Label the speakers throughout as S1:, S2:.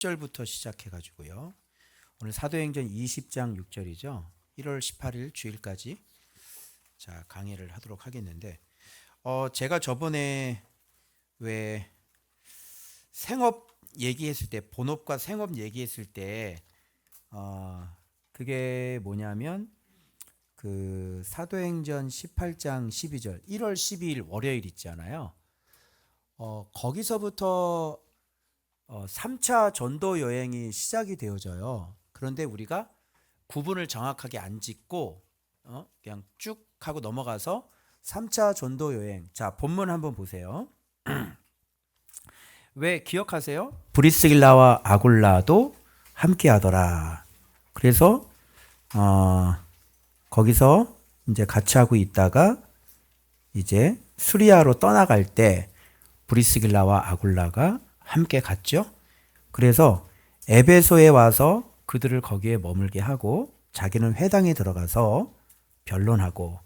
S1: 10절부터 시작해 가지고요. 오늘 사도행전 20장 6절이죠. 1월 18일 주일까지 자, 강의를 하도록 하겠는데 제가 저번에 왜 생업 얘기했을 때 본업과 생업 얘기했을 때 그게 뭐냐면 그 사도행전 18장 12절 1월 12일 월요일 있잖아요. 거기서부터 3차 전도 여행이 시작이 되어져요. 그런데 우리가 구분을 정확하게 안 짓고 그냥 쭉 하고 넘어가서 3차 전도 여행. 자, 본문 한번 보세요. 왜 기억하세요? 브리스길라와 아굴라도 함께 하더라. 그래서 거기서 이제 같이 하고 있다가 이제 수리아로 떠나갈 때 브리스길라와 아굴라가 함께 갔죠. 그래서 에베소에 와서 그들을 거기에 머물게 하고 자기는 회당에 들어가서 변론하고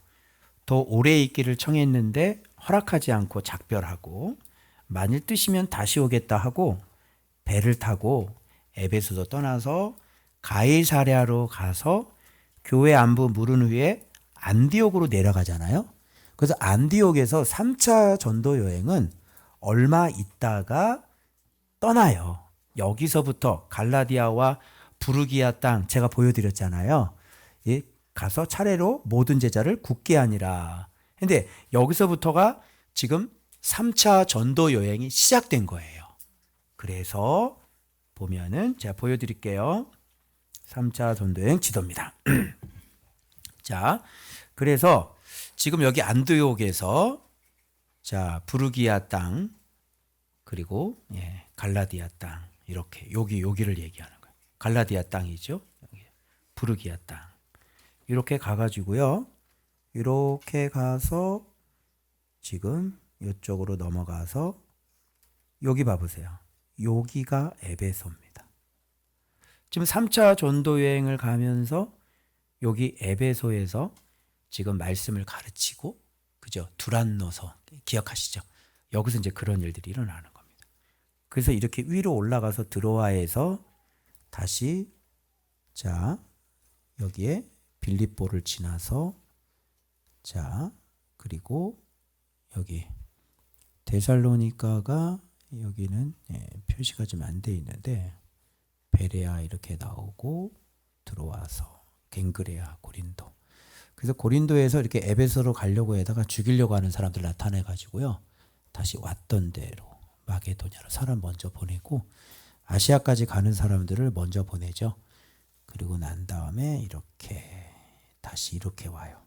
S1: 더 오래 있기를 청했는데 허락하지 않고 작별하고 만일 뜻이면 다시 오겠다 하고 배를 타고 에베소도 떠나서 가이사랴로 가서 교회 안부 물은 후에 안디옥으로 내려가잖아요. 그래서 안디옥에서 3차 전도 여행은 얼마 있다가 떠나요. 여기서부터 갈라디아와 부르기아 땅 제가 보여드렸잖아요. 예, 가서 차례로 모든 제자를 굳게 하니라. 근데 여기서부터가 지금 3차 전도 여행이 시작된 거예요. 그래서 보면은 제가 보여드릴게요. 3차 전도 여행 지도입니다. 자, 그래서 지금 여기 안디옥에서 자, 부르기아 땅 그리고 갈라디아 땅 이렇게 여기를 얘기하는 거예요. 갈라디아 땅이죠. 부르기아 땅 이렇게 가가지고요. 이렇게 가서 지금 이쪽으로 넘어가서 여기 봐보세요. 여기가 에베소입니다. 지금 3차 전도 여행을 가면서 여기 에베소에서 지금 말씀을 가르치고 그죠? 두란노서 기억하시죠? 여기서 이제 그런 일들이 일어나는 겁니다. 그래서 이렇게 위로 올라가서 드로아에서 다시 자 여기에 빌립보를 지나서 자 그리고 여기 데살로니가가 여기는 표시가 좀 안 돼 있는데 베레아 이렇게 나오고 들어와서 갱그레아 고린도. 그래서 고린도에서 이렇게 에베소로 가려고 해다가 죽이려고 하는 사람들 나타내 가지고요. 다시 왔던 대로 마게도냐로 사람 먼저 보내고 아시아까지 가는 사람들을 먼저 보내죠. 그리고 난 다음에 이렇게 다시 이렇게 와요.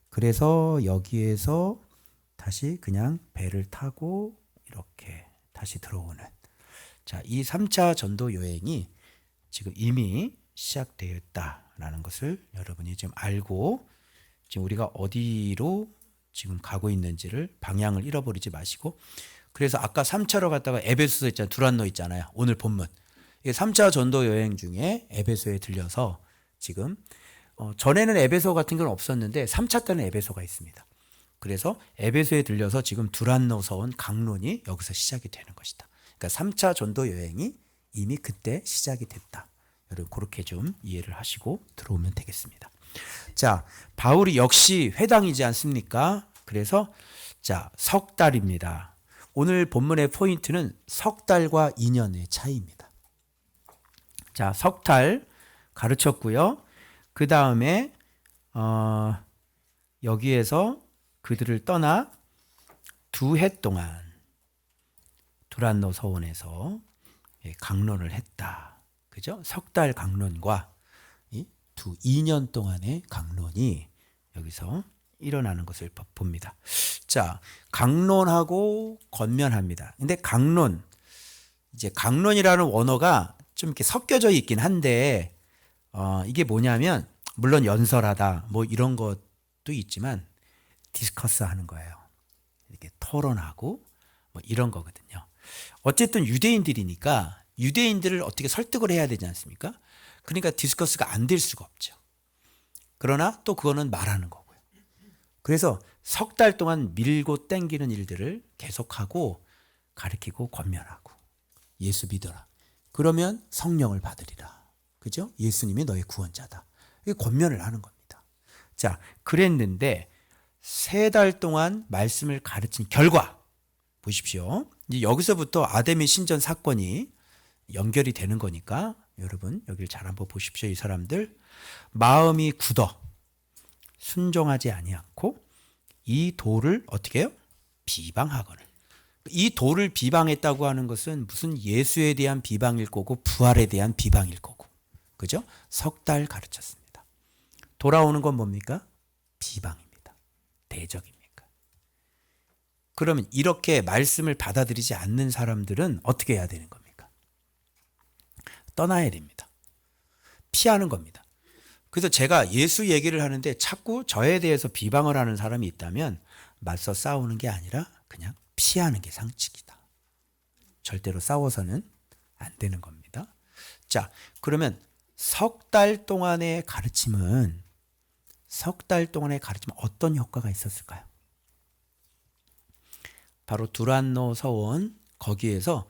S1: 그래서 여기에서 다시 그냥 배를 타고 이렇게 다시 들어오는 자, 이 3차 전도 여행이 지금 이미 시작되었다라는 것을 여러분이 지금 알고 지금 우리가 어디로 지금 가고 있는지를 방향을 잃어버리지 마시고 그래서 아까 3차로 갔다가 에베소에 있잖아요. 두란노 있잖아요. 오늘 본문. 이게 3차 전도 여행 중에 에베소에 들려서 지금 전에는 에베소 같은 건 없었는데 3차 때는 에베소가 있습니다. 그래서 에베소에 들려서 지금 두란노서 온 강론이 여기서 시작이 되는 것이다. 그러니까 3차 전도 여행이 이미 그때 시작이 됐다. 여러분 그렇게 좀 이해를 하시고 들어오면 되겠습니다. 자, 바울이 역시 회당이지 않습니까? 그래서 자, 석 달입니다. 오늘 본문의 포인트는 석 달과 2년의 차이입니다. 자, 석 달 가르쳤고요. 그 다음에 여기에서 그들을 떠나 2해 동안 두란노 서원에서 강론을 했다. 그죠? 석 달 강론과 2년 동안의 강론이 여기서 일어나는 것을 봅니다. 자, 강론하고 권면합니다. 근데 강론, 이제 강론이라는 원어가 좀 이렇게 섞여져 있긴 한데, 이게 뭐냐면, 물론 연설하다, 뭐 이런 것도 있지만, 디스커스 하는 거예요. 이렇게 토론하고, 뭐 이런 거거든요. 어쨌든 유대인들이니까, 유대인들을 어떻게 설득을 해야 되지 않습니까? 그러니까 디스커스가 안 될 수가 없죠. 그러나 또 그거는 말하는 거고요. 그래서 석 달 동안 밀고 땡기는 일들을 계속하고 가르치고 권면하고 예수 믿어라. 그러면 성령을 받으리라. 그죠? 예수님이 너의 구원자다. 이게 권면을 하는 겁니다. 자, 그랬는데 3달 동안 말씀을 가르친 결과 보십시오. 이제 여기서부터 아담의 신전 사건이 연결이 되는 거니까 여러분 여기를 잘 한번 보십시오. 이 사람들 마음이 굳어 순종하지 아니하고 이 돌을 어떻게 해요? 비방하거늘. 이 돌을 비방했다고 하는 것은 무슨 예수에 대한 비방일 거고 부활에 대한 비방일 거고, 그죠? 3달 가르쳤습니다. 돌아오는 건 뭡니까? 비방입니다. 대적입니까? 그러면 이렇게 말씀을 받아들이지 않는 사람들은 어떻게 해야 되는 겁니까? 떠나야 됩니다. 피하는 겁니다. 그래서 제가 예수 얘기를 하는데 자꾸 저에 대해서 비방을 하는 사람이 있다면 맞서 싸우는 게 아니라 그냥 피하는 게 상식이다. 절대로 싸워서는 안 되는 겁니다. 자, 그러면 3달 동안의 가르침은 어떤 효과가 있었을까요? 바로 두란노 서원 거기에서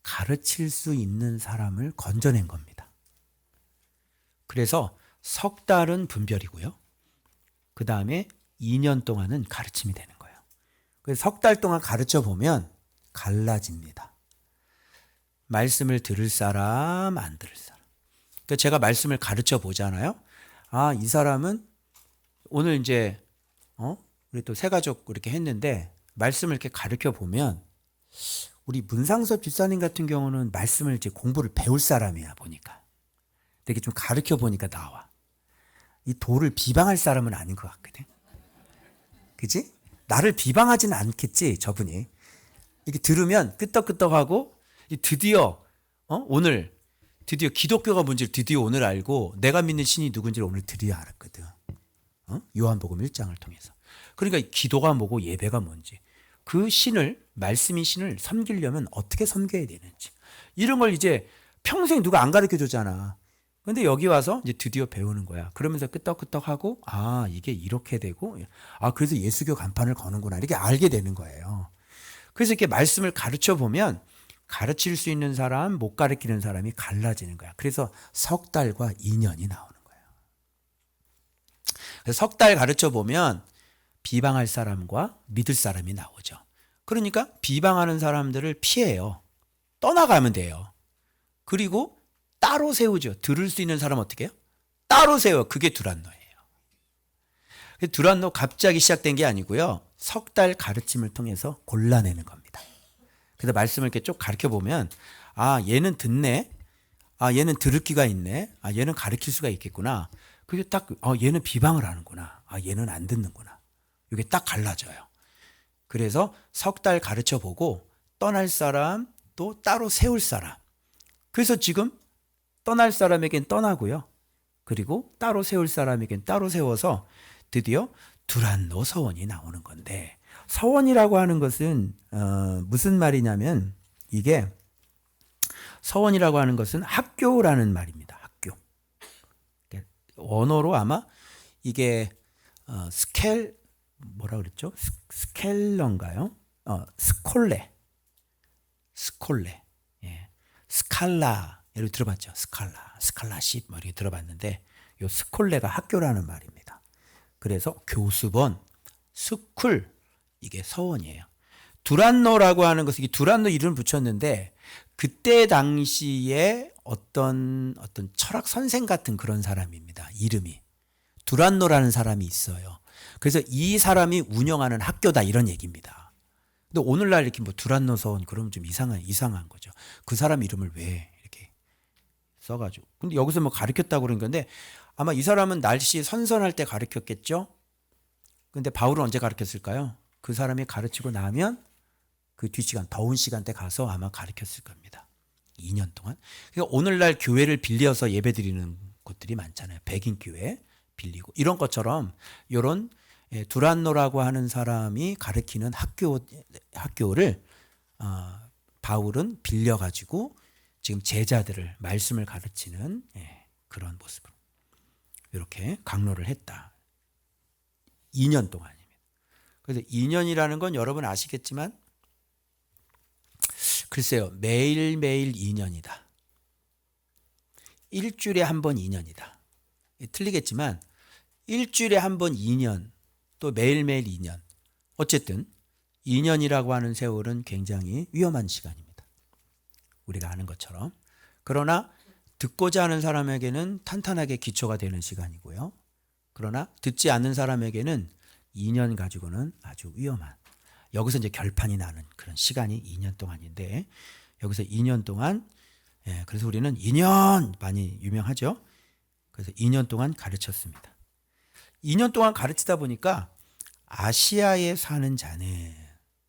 S1: 가르칠 수 있는 사람을 건져낸 겁니다. 그래서 3달은 분별이고요. 그 다음에 2년 동안은 가르침이 되는 거예요. 그래서 3달 동안 가르쳐 보면 갈라집니다. 말씀을 들을 사람, 안 들을 사람. 그러니까 제가 말씀을 가르쳐 보잖아요. 아, 이 사람은 오늘 이제 우리 또 새 가족 이렇게 했는데 말씀을 이렇게 가르쳐 보면 우리 문상섭 집사님 같은 경우는 말씀을 이제 공부를 배울 사람이야 보니까. 되게 좀 가르쳐 보니까 나와. 이 돌을 비방할 사람은 아닌 것 같거든. 그지? 나를 비방하지는 않겠지, 저분이. 이렇게 들으면 끄떡끄떡하고 드디어 오늘 드디어 기독교가 뭔지를 드디어 오늘 알고 내가 믿는 신이 누군지를 오늘 드디어 알았거든. 요한복음 1장을 통해서. 그러니까 기도가 뭐고 예배가 뭔지, 그 신을, 말씀인 신을 섬기려면 어떻게 섬겨야 되는지, 이런 걸 이제 평생 누가 안 가르쳐 줬잖아. 근데 여기 와서 이제 드디어 배우는 거야. 그러면서 끄떡끄떡하고, 아, 이게 이렇게 되고, 아, 그래서 예수교 간판을 거는구나. 이렇게 알게 되는 거예요. 그래서 이렇게 말씀을 가르쳐 보면 가르칠 수 있는 사람, 못 가르치는 사람이 갈라지는 거야. 그래서 3달과 2년이 나오는 거예요. 그래서 3달 가르쳐 보면 비방할 사람과 믿을 사람이 나오죠. 그러니까 비방하는 사람들을 피해요. 떠나가면 돼요. 그리고 따로 세우죠. 들을 수 있는 사람 어떻게 해요? 따로 세워. 그게 두란노예요. 두란노 갑자기 시작된 게 아니고요. 3달 가르침을 통해서 골라내는 겁니다. 그래서 말씀을 이렇게 쭉 가르쳐 보면, 아, 얘는 듣네. 아, 얘는 들을 기가 있네. 아, 얘는 가르칠 수가 있겠구나. 그게 딱, 얘는 비방을 하는구나. 아, 얘는 안 듣는구나. 이게 딱 갈라져요. 그래서 3달 가르쳐 보고 떠날 사람, 또 따로 세울 사람. 그래서 지금 떠날 사람에겐 떠나고요. 그리고 따로 세울 사람에겐 따로 세워서 드디어 두란노 서원이 나오는 건데, 서원이라고 하는 것은 무슨 말이냐면, 이게 서원이라고 하는 것은 학교라는 말입니다. 학교. 원어로 아마 이게 뭐라 그랬죠? 스켈러인가요? 스콜레. 예. 스칼라. 예를 들어봤죠. 스칼라십 뭐 이렇게 들어봤는데, 요 스콜레가 학교라는 말입니다. 그래서 교습원, 스쿨, 이게 서원이에요. 두란노라고 하는 것은, 이 두란노 이름을 붙였는데 그때 당시에 어떤 철학 선생 같은 그런 사람입니다. 이름이 두란노라는 사람이 있어요. 그래서 이 사람이 운영하는 학교다, 이런 얘기입니다. 근데 오늘날 이렇게 뭐 두란노 서원 그러면 좀 이상한 거죠. 그 사람 이름을 왜 이렇게 써가지고. 근데 여기서 뭐 가르쳤다고 그런 건데, 아마 이 사람은 날씨 선선할 때 가르쳤겠죠. 근데 바울은 언제 가르쳤을까요? 그 사람이 가르치고 나면 그 뒷시간, 더운 시간대 가서 아마 가르쳤을 겁니다. 2년 동안. 그러니까 오늘날 교회를 빌려서 예배 드리는 곳들이 많잖아요. 백인 교회 빌리고. 이런 것처럼 이런 두란노라고 하는 사람이 가르치는 학교를 바울은 빌려가지고 지금 제자들을 말씀을 가르치는 그런 모습으로 이렇게 강로를 했다. 2년 동안입니다. 그래서 2년이라는 건 여러분 아시겠지만, 글쎄요, 매일매일 2년이다. 일주일에 한 번 2년이다. 틀리겠지만 일주일에 한 번 2년 또 매일매일 2년 어쨌든 2년이라고 하는 세월은 굉장히 위험한 시간입니다. 우리가 아는 것처럼. 그러나 듣고자 하는 사람에게는 탄탄하게 기초가 되는 시간이고요. 그러나 듣지 않는 사람에게는 2년 가지고는 아주 위험한 여기서 이제 결판이 나는 그런 시간이 2년 동안인데 여기서 2년 동안 그래서 우리는 2년 많이 유명하죠. 그래서 2년 동안 가르쳤습니다. 2년 동안 가르치다 보니까 아시아에 사는 자는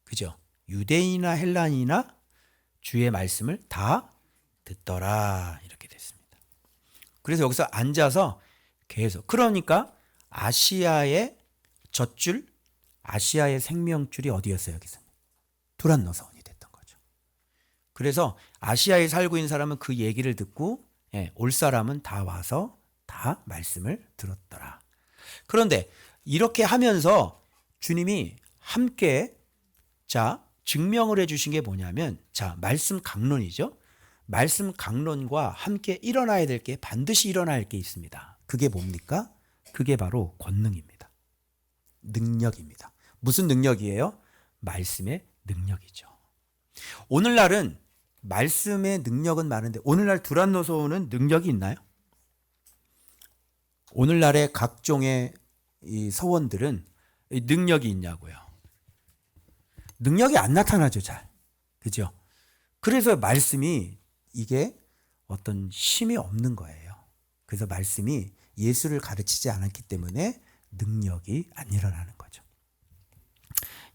S1: 그죠? 유대인이나 헬라인이나 주의 말씀을 다 듣더라 이렇게 됐습니다. 그래서 여기서 앉아서 계속 그러니까 아시아의 젖줄, 아시아의 생명줄이 어디였어요? 여기서 두란노서원이 됐던 거죠. 그래서 아시아에 살고 있는 사람은 그 얘기를 듣고 올 사람은 다 와서 다 말씀을 들었더라. 그런데 이렇게 하면서 주님이 함께 증명을 해주신 게 뭐냐면 말씀 강론이죠. 말씀 강론과 함께 일어나야 될 게 반드시 일어날 게 있습니다. 그게 뭡니까? 그게 바로 권능입니다. 능력입니다. 무슨 능력이에요? 말씀의 능력이죠. 오늘날은 말씀의 능력은 많은데 오늘날 두란노소원은 능력이 있나요? 오늘날의 각종의 이 서원들은 능력이 있냐고요. 능력이 안 나타나죠, 잘. 그죠? 그래서 말씀이 이게 어떤 힘이 없는 거예요. 그래서 말씀이 예수를 가르치지 않았기 때문에 능력이 안 일어나는 거죠.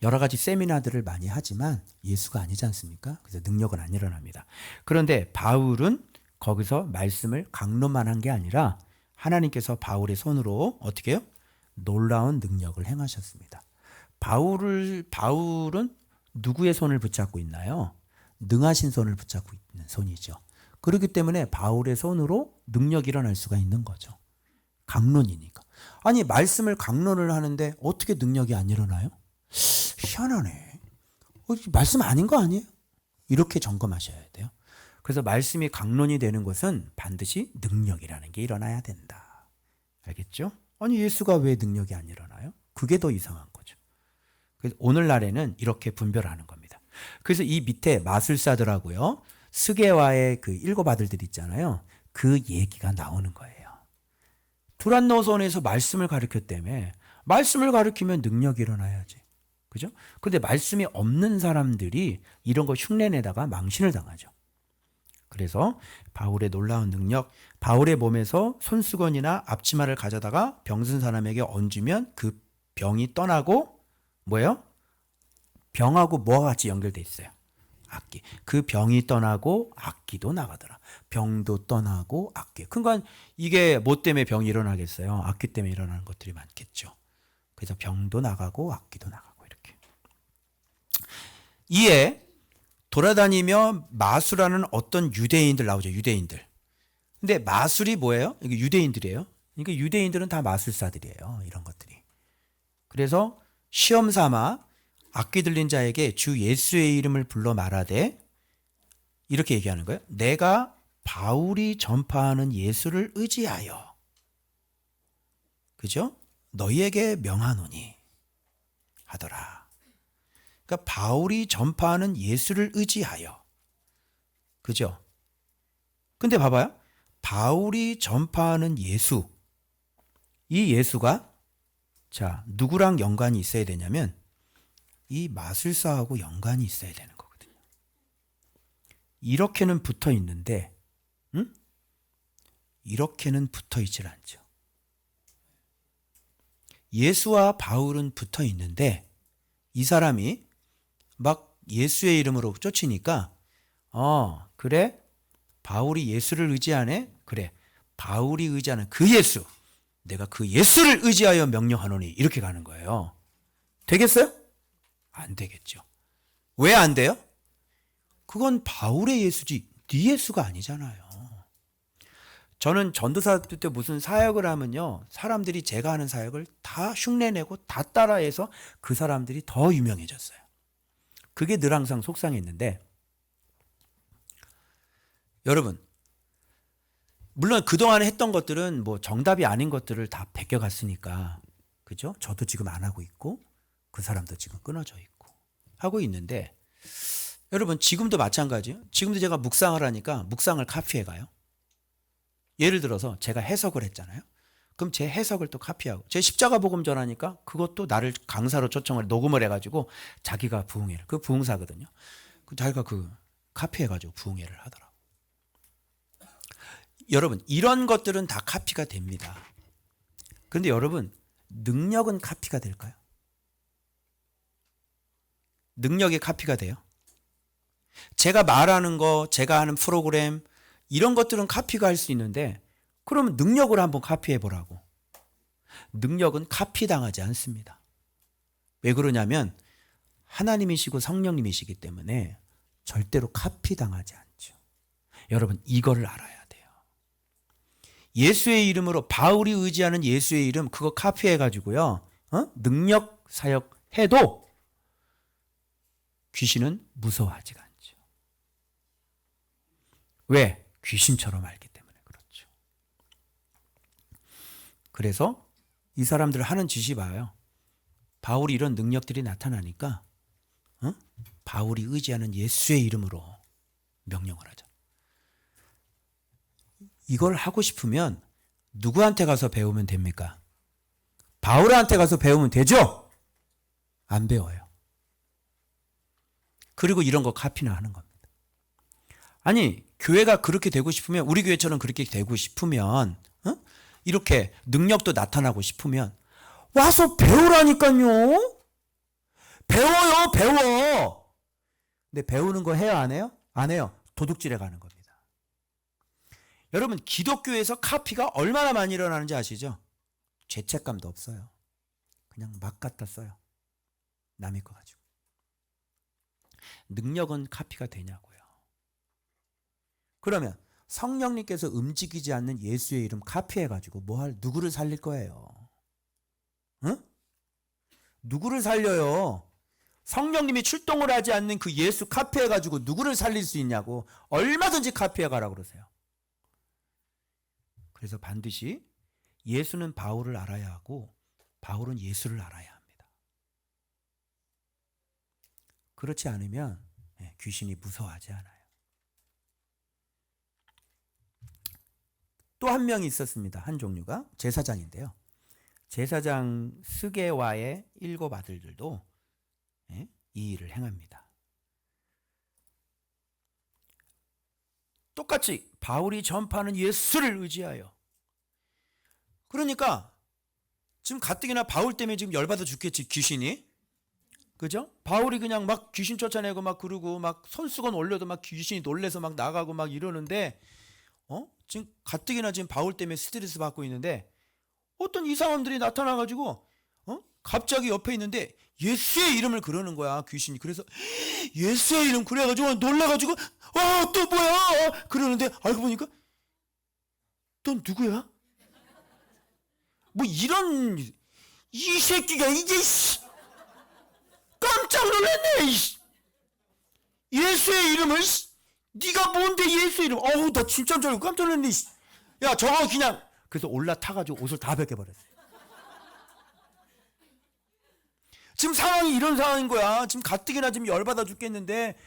S1: 여러 가지 세미나들을 많이 하지만 예수가 아니지 않습니까? 그래서 능력은 안 일어납니다. 그런데 바울은 거기서 말씀을 강론만 한 게 아니라 하나님께서 바울의 손으로 어떻게 해요? 놀라운 능력을 행하셨습니다. 바울은 누구의 손을 붙잡고 있나요? 능하신 손을 붙잡고 있는 손이죠. 그렇기 때문에 바울의 손으로 능력이 일어날 수가 있는 거죠. 강론이니까. 아니 말씀을 강론을 하는데 어떻게 능력이 안 일어나요? 희한하네. 말씀 아닌 거 아니에요? 이렇게 점검하셔야 돼요. 그래서 말씀이 강론이 되는 것은 반드시 능력이라는 게 일어나야 된다. 알겠죠? 아니 예수가 왜 능력이 안 일어나요? 그게 더 이상한 거죠. 그래서 오늘날에는 이렇게 분별하는 겁니다. 그래서 이 밑에 마술사들하고요. 스게와의 그 7 아들들 있잖아요. 그 얘기가 나오는 거예요. 두란노선에서 말씀을 가르쳤다며. 말씀을 가르치면 능력이 일어나야지. 그죠? 근데 말씀이 없는 사람들이 이런 거 흉내내다가 망신을 당하죠. 그래서 바울의 놀라운 능력, 바울의 몸에서 손수건이나 앞치마를 가져다가 병든 사람에게 얹으면 그 병이 떠나고 뭐예요? 병하고 뭐가 같이 연결돼 있어요? 악기. 그 병이 떠나고 악기도 나가더라. 병도 떠나고 악기. 그러니까 이게 뭐 때문에 병이 일어나겠어요? 악기 때문에 일어나는 것들이 많겠죠. 그래서 병도 나가고 악기도 나가고 이렇게. 이에 돌아다니며 마술하는 어떤 유대인들 나오죠. 유대인들. 근데 마술이 뭐예요? 이게 유대인들이에요. 그러니까 유대인들은 다 마술사들이에요. 이런 것들이. 그래서 시험 삼아 악기 들린 자에게 주 예수의 이름을 불러 말하되 이렇게 얘기하는 거예요. 내가 바울이 전파하는 예수를 의지하여 그죠? 너희에게 명하노니 하더라. 그러니까 바울이 전파하는 예수를 의지하여 그죠? 근데 봐봐요. 바울이 전파하는 예수 이 예수가 누구랑 연관이 있어야 되냐면 이 마술사하고 연관이 있어야 되는 거거든요. 이렇게는 붙어 있는데 이렇게는 붙어 있질 않죠. 예수와 바울은 붙어 있는데 이 사람이 막 예수의 이름으로 쫓으니까 그래? 바울이 예수를 의지하네? 그래. 바울이 의지하는 그 예수. 내가 그 예수를 의지하여 명령하노니 이렇게 가는 거예요. 되겠어요? 안 되겠죠. 왜 안 돼요? 그건 바울의 예수지 네 예수가 아니잖아요. 저는 전도사 때 무슨 사역을 하면요. 사람들이 제가 하는 사역을 다 흉내내고 다 따라해서 그 사람들이 더 유명해졌어요. 그게 늘 항상 속상했는데 여러분 물론 그동안 했던 것들은 뭐 정답이 아닌 것들을 다 베껴갔으니까, 그죠? 저도 지금 안 하고 있고 그 사람도 지금 끊어져 있고 하고 있는데, 여러분 지금도 마찬가지예요. 지금도 제가 묵상을 하니까 묵상을 카피해 가요. 예를 들어서 제가 해석을 했잖아요. 그럼 제 해석을 또 카피하고, 제 십자가 복음 전하니까 그것도 나를 강사로 초청을 녹음을 해가지고 자기가 부흥회를, 그 부흥사거든요. 자기가 그 카피해가지고 부흥회를 하더라고. 여러분 이런 것들은 다 카피가 됩니다. 그런데 여러분 능력은 카피가 될까요? 능력이 카피가 돼요? 제가 말하는 거, 제가 하는 프로그램 이런 것들은 카피가 할 수 있는데, 그러면 능력을 한번 카피해 보라고. 능력은 카피당하지 않습니다. 왜 그러냐면 하나님이시고 성령님이시기 때문에 절대로 카피당하지 않죠. 여러분 이거를 알아야 돼요. 예수의 이름으로, 바울이 의지하는 예수의 이름 그거 카피해 가지고요, 능력 사역해도 귀신은 무서워하지가 않죠. 왜? 귀신처럼 알기 때문에 그렇죠. 그래서 이 사람들 하는 짓이 봐요. 바울이 이런 능력들이 나타나니까 바울이 의지하는 예수의 이름으로 명령을 하죠. 이걸 하고 싶으면 누구한테 가서 배우면 됩니까? 바울한테 가서 배우면 되죠? 안 배워요. 그리고 이런 거 카피나 하는 겁니다. 아니 교회가 그렇게 되고 싶으면, 우리 교회처럼 그렇게 되고 싶으면, 이렇게 능력도 나타나고 싶으면 와서 배우라니까요. 배워요, 배워. 근데 배우는 거 해요, 안 해요? 안 해요. 도둑질해 가는 겁니다. 여러분 기독교에서 카피가 얼마나 많이 일어나는지 아시죠? 죄책감도 없어요. 그냥 막 갖다 써요. 남의 거 가지고. 능력은 카피가 되냐고요. 그러면 성령님께서 움직이지 않는 예수의 이름 카피해가지고 누구를 살릴 거예요? 응? 누구를 살려요? 성령님이 출동을 하지 않는 그 예수 카피해가지고 누구를 살릴 수 있냐고. 얼마든지 카피해가라고 그러세요. 그래서 반드시 예수는 바울을 알아야 하고 바울은 예수를 알아야 합니다. 그렇지 않으면 귀신이 무서워하지 않아요. 또 한 명이 있었습니다. 한 종류가 제사장인데요. 제사장 스게와의 7 아들들도 이 일을 행합니다. 똑같이 바울이 전파하는 예수를 의지하여. 그러니까 지금 가뜩이나 바울 때문에 지금 열받아 죽겠지, 귀신이. 그죠? 바울이 그냥 막 귀신 쫓아내고 막 그러고 막 손수건 올려도 막 귀신이 놀래서 막 나가고 막 이러는데, 지금 가뜩이나 지금 바울 때문에 스트레스 받고 있는데 어떤 이 사람들이 나타나가지고 갑자기 옆에 있는데 예수의 이름을 그러는 거야, 귀신이. 그래서 예수의 이름 그래가지고 놀라가지고 또 뭐야 그러는데 알고 보니까 넌 누구야? 뭐 이런, 이 새끼가 이제 깜짝 놀랐네. 예수의 이름을, 네가 뭔데 예수의 이름? 나 진짜 줄 알고 깜짝 놀랐네. 야 저거 그냥. 그래서 올라타가지고 옷을 다 벗겨버렸어요. 지금 상황이 이런 상황인 거야. 지금 가뜩이나 지금 열받아 죽겠는데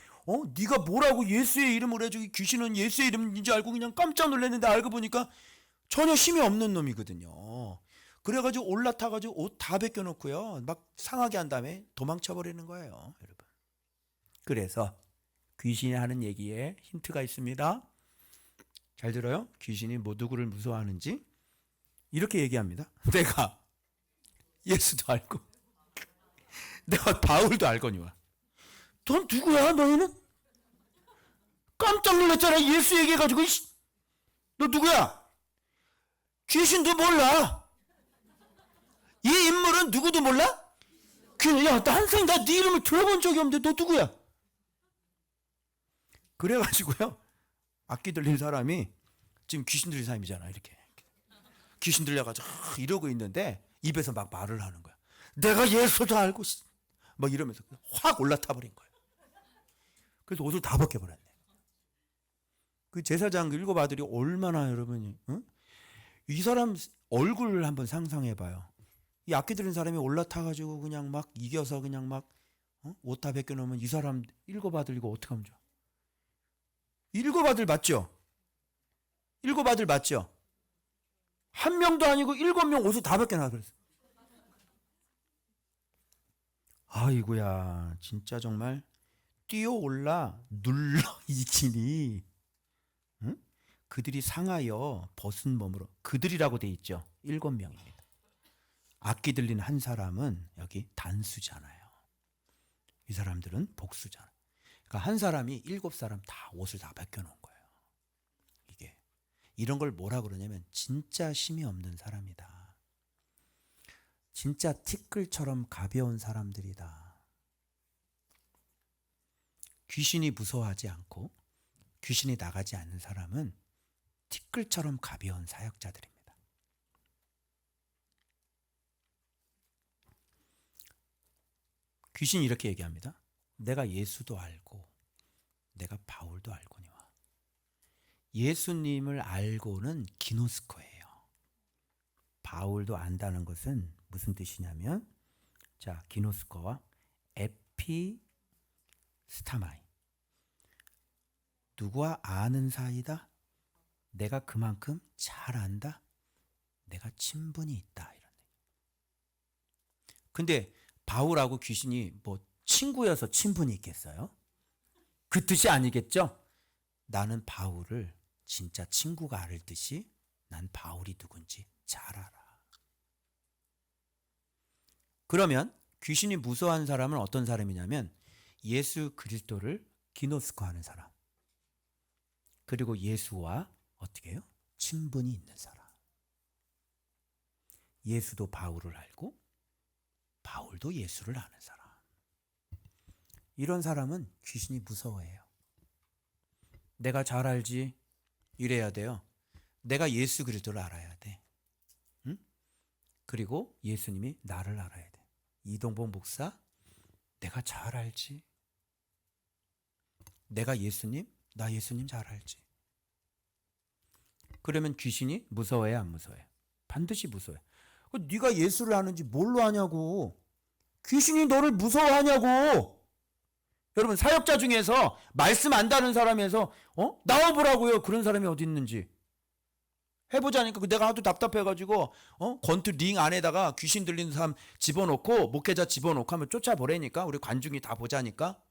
S1: 네가 뭐라고 예수의 이름을 해주기, 귀신은 예수의 이름인지 알고 그냥 깜짝 놀랐는데 알고 보니까 전혀 힘이 없는 놈이거든요. 그래가지고 올라타가지고 옷 다 벗겨놓고요, 막 상하게 한 다음에 도망쳐버리는 거예요, 여러분. 그래서 귀신이 하는 얘기에 힌트가 있습니다. 잘 들어요? 귀신이 누구를 무서워하는지 이렇게 얘기합니다. 내가 예수도 알고 내가 바울도 알거니와. 넌 누구야, 너희는? 깜짝 놀랐잖아, 예수 얘기해가지고. 너 누구야? 귀신도 몰라. 이 인물은 누구도 몰라? 야, 난생 나 네 이름을 들어본 적이 없는데 너 누구야? 그래가지고요, 악기 들린 사람이, 지금 귀신 들린 사람이잖아, 이렇게 귀신 들려가지고 이러고 있는데 입에서 막 말을 하는 거야. 내가 예수도 알고 막 이러면서 확 올라타 버린 거예요. 그래서 옷을 다 벗겨버렸네. 그 제사장 일곱 아들이 얼마나 여러분이, 응? 이 사람 얼굴을 한번 상상해 봐요. 이 악기 들린 사람이 올라타가지고 그냥 막 이겨서 그냥 막, 옷 다 벗겨놓으면 이 사람 일곱 아들 이거 어떡하면 좋아? 일곱 아들 맞죠? 일곱 아들 맞죠? 한 명도 아니고 일곱 명 옷을 다 벗겨놔 그랬어. 아이고야, 진짜 정말 뛰어올라 눌러 이기니, 응? 그들이 상하여 벗은 몸으로, 그들이라고 돼 있죠. 일곱 명입니다. 악기 들린 한 사람은 여기 단수잖아요. 이 사람들은 복수잖아요. 그러니까 한 사람이 일곱 사람 다 옷을 다 벗겨놓은 거예요. 이게 이런 걸 뭐라 그러냐면 진짜 힘이 없는 사람이다. 진짜 티끌처럼 가벼운 사람들이다. 귀신이 무서워하지 않고 귀신이 나가지 않는 사람은 티끌처럼 가벼운 사역자들입니다. 귀신이 이렇게 얘기합니다. 내가 예수도 알고 내가 바울도 알거니와. 예수님을 알고는 기노스코예요. 바울도 안다는 것은 무슨 뜻이냐면, 자, 기노스코와 에피스타마이. 누구와 아는 사이다? 내가 그만큼 잘 안다? 내가 친분이 있다. 이런 얘기. 근데 바울하고 귀신이 뭐 친구여서 친분이 있겠어요? 그 뜻이 아니겠죠? 나는 바울을 진짜 친구가 알듯이 난 바울이 누군지 잘 알아. 그러면 귀신이 무서워하는 사람은 어떤 사람이냐면 예수 그리스도를 기노스코하는 사람. 그리고 예수와 어떻게 해요? 친분이 있는 사람. 예수도 바울을 알고 바울도 예수를 아는 사람. 이런 사람은 귀신이 무서워해요. 내가 잘 알지? 이래야 돼요. 내가 예수 그리스도를 알아야 돼. 응? 그리고 예수님이 나를 알아야 돼. 이동복 목사, 내가 잘 알지? 내가 예수님, 나 예수님 잘 알지? 그러면 귀신이 무서워해, 안 무서워해? 반드시 무서워해. 네가 예수를 아는지 뭘로 아냐고. 귀신이 너를 무서워하냐고. 여러분, 사역자 중에서 말씀 안다는 사람에서 나와보라고요. 그런 사람이 어디 있는지. 해보자니까 내가 하도 답답해가지고 권투 링 안에다가 귀신 들리는 사람 집어넣고 목회자 집어넣고 하면 쫓아보라니까. 우리 관중이 다 보자니까.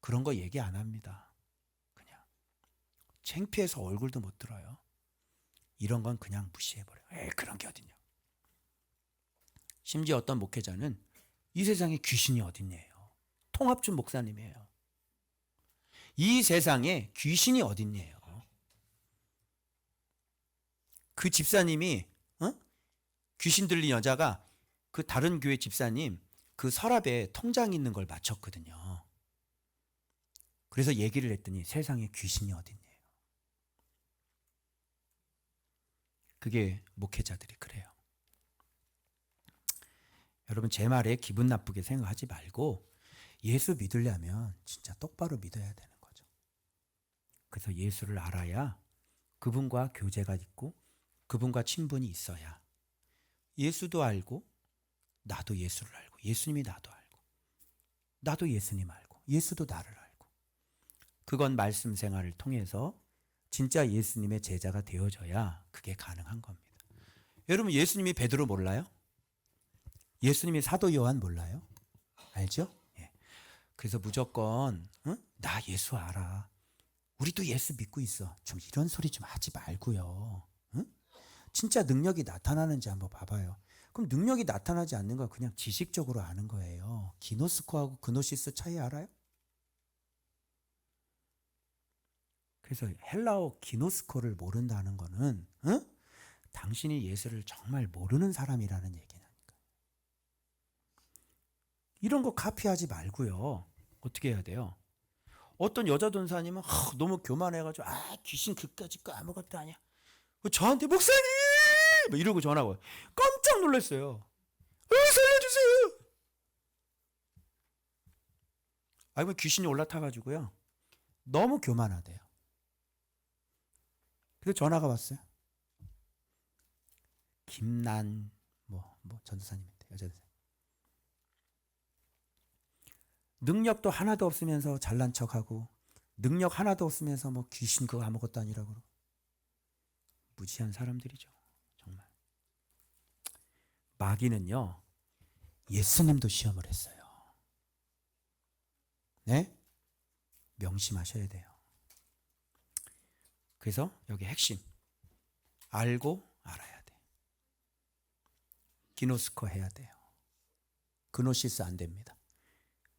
S1: 그런 거 얘기 안 합니다. 그냥 창피해서 얼굴도 못 들어요. 이런 건 그냥 무시해버려요. 에이, 그런 게 어딨냐. 심지어 어떤 목회자는 이 세상에 귀신이 어딨냐요. 통합준 목사님이에요. 이 세상에 귀신이 어딨냐요. 그 집사님이 귀신 들린 여자가 그 다른 교회 집사님 그 서랍에 통장 있는 걸 맞췄거든요. 그래서 얘기를 했더니 세상에 귀신이 어딨냐요. 그게 목회자들이 그래요. 여러분, 제 말에 기분 나쁘게 생각하지 말고 예수 믿으려면 진짜 똑바로 믿어야 되는 거죠. 그래서 예수를 알아야 그분과 교제가 있고 그분과 친분이 있어야 예수도 알고 나도 예수를 알고 예수님이 나도 알고 나도 예수님 알고 예수도 나를 알고, 그건 말씀 생활을 통해서 진짜 예수님의 제자가 되어져야 그게 가능한 겁니다. 여러분, 예수님이 베드로 몰라요? 예수님이 사도 요한 몰라요? 알죠? 예. 그래서 무조건 나 예수 알아. 우리도 예수 믿고 있어. 좀 이런 소리 좀 하지 말고요. 진짜 능력이 나타나는지 한번 봐봐요. 그럼 능력이 나타나지 않는 건 그냥 지식적으로 아는 거예요. 기노스코하고 그노시스 차이 알아요? 그래서 헬라어 기노스코를 모른다는 거는 당신이 예수를 정말 모르는 사람이라는 얘기니까. 이런 거 카피하지 말고요. 어떻게 해야 돼요? 어떤 여자 전사님은 너무 교만해가지고 귀신 그까짓 거 아무것도 아니야. 저한테 목사님 이러고 전화가 와요. 깜짝 놀랐어요. 살려주세요. 아이고, 귀신이 올라타가지고요. 너무 교만하대요. 그래서 전화가 왔어요. 김난 전도사님인데 여자 전도사. 능력도 하나도 없으면서 잘난 척하고 능력 하나도 없으면서 뭐 귀신 그거 아무것도 아니라고 그러고 무지한 사람들이죠. 정말. 마귀는요. 예수님도 시험을 했어요. 네? 명심하셔야 돼요. 그래서 여기 핵심. 알고 알아야 돼. 기노스코 해야 돼요. 그노시스 안 됩니다.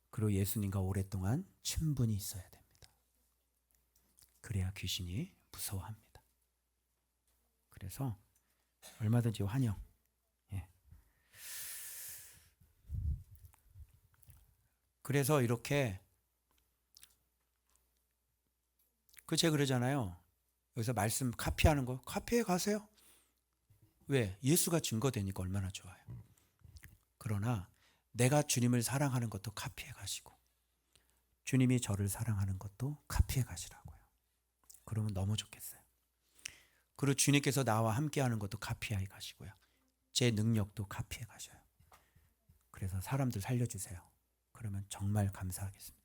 S1: 그리고 예수님과 오랫동안 친분이 있어야 됩니다. 그래야 귀신이 무서워합니다. 그래서 얼마든지 환영. 예. 그래서 이렇게 제가 그러잖아요. 여기서 말씀 카피하는 거 카피해 가세요. 왜? 예수가 증거되니까 얼마나 좋아요. 그러나 내가 주님을 사랑하는 것도 카피해 가시고 주님이 저를 사랑하는 것도 카피해 가시라고요. 그러면 너무 좋겠어요. 그리고 주님께서 나와 함께하는 것도 카피해 가시고요. 제 능력도 카피해 가셔요. 그래서 사람들 살려주세요. 그러면 정말 감사하겠습니다.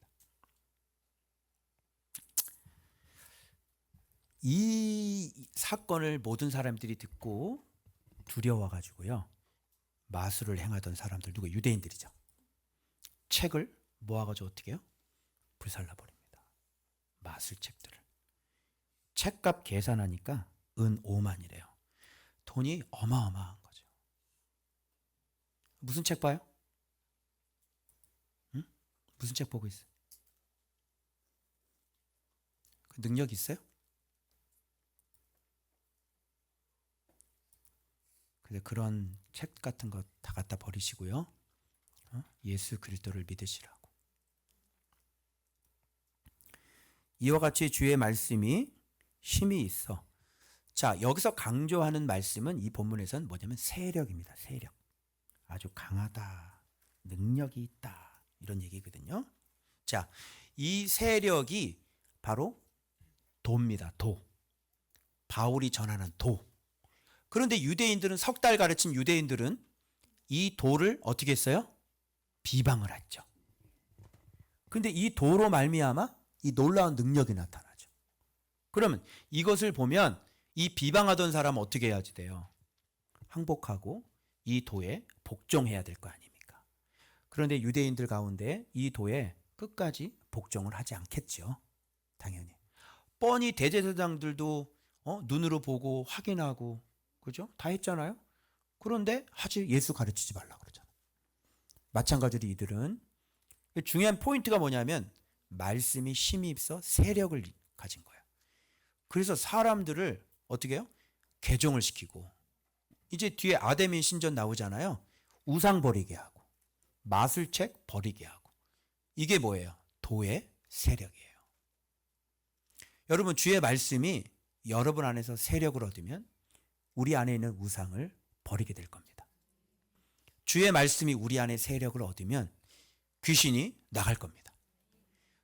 S1: 이 사건을 모든 사람들이 듣고 두려워가지고요. 마술을 행하던 사람들, 누구? 유대인들이죠. 책을 모아가지고 어떻게 해요? 불살라버립니다. 마술책들을. 책값 계산하니까 은 5만이래요. 돈이 어마어마한 거죠. 무슨 책 봐요? 응? 무슨 책 보고 있어요? 그 능력 있어요? 그래서 그런 책 같은 거 다 갖다 버리시고요. 예수 그리스도를 믿으시라고. 이와 같이 주의 말씀이 힘이 있어. 자, 여기서 강조하는 말씀은 이 본문에서는 뭐냐면 세력입니다. 세력. 아주 강하다. 능력이 있다. 이런 얘기거든요. 자, 이 세력이 바로 도입니다. 도. 바울이 전하는 도. 그런데 유대인들은 석 달 가르친 유대인들은 이 도를 어떻게 했어요? 비방을 했죠. 그런데 이 도로 말미암아 이 놀라운 능력이 나타나죠. 그러면 이것을 보면 이 비방하던 사람은 어떻게 해야지 돼요? 항복하고 이 도에 복종해야 될 거 아닙니까? 그런데 유대인들 가운데 이 도에 끝까지 복종을 하지 않겠죠. 당연히. 뻔히 대제사장들도 눈으로 보고 확인하고 그죠? 다 했잖아요. 그런데 예수 가르치지 말라 그러잖아. 마찬가지로 이들은 중요한 포인트가 뭐냐면 말씀이 힘이 있어 세력을 가진 거야. 그래서 사람들을 어떻게 해요? 개종을 시키고 이제 뒤에 아데민 신전 나오잖아요. 우상 버리게 하고 마술책 버리게 하고 이게 뭐예요? 도의 세력이에요. 여러분 주의 말씀이 여러분 안에서 세력을 얻으면 우리 안에 있는 우상을 버리게 될 겁니다. 주의 말씀이 우리 안에 세력을 얻으면 귀신이 나갈 겁니다.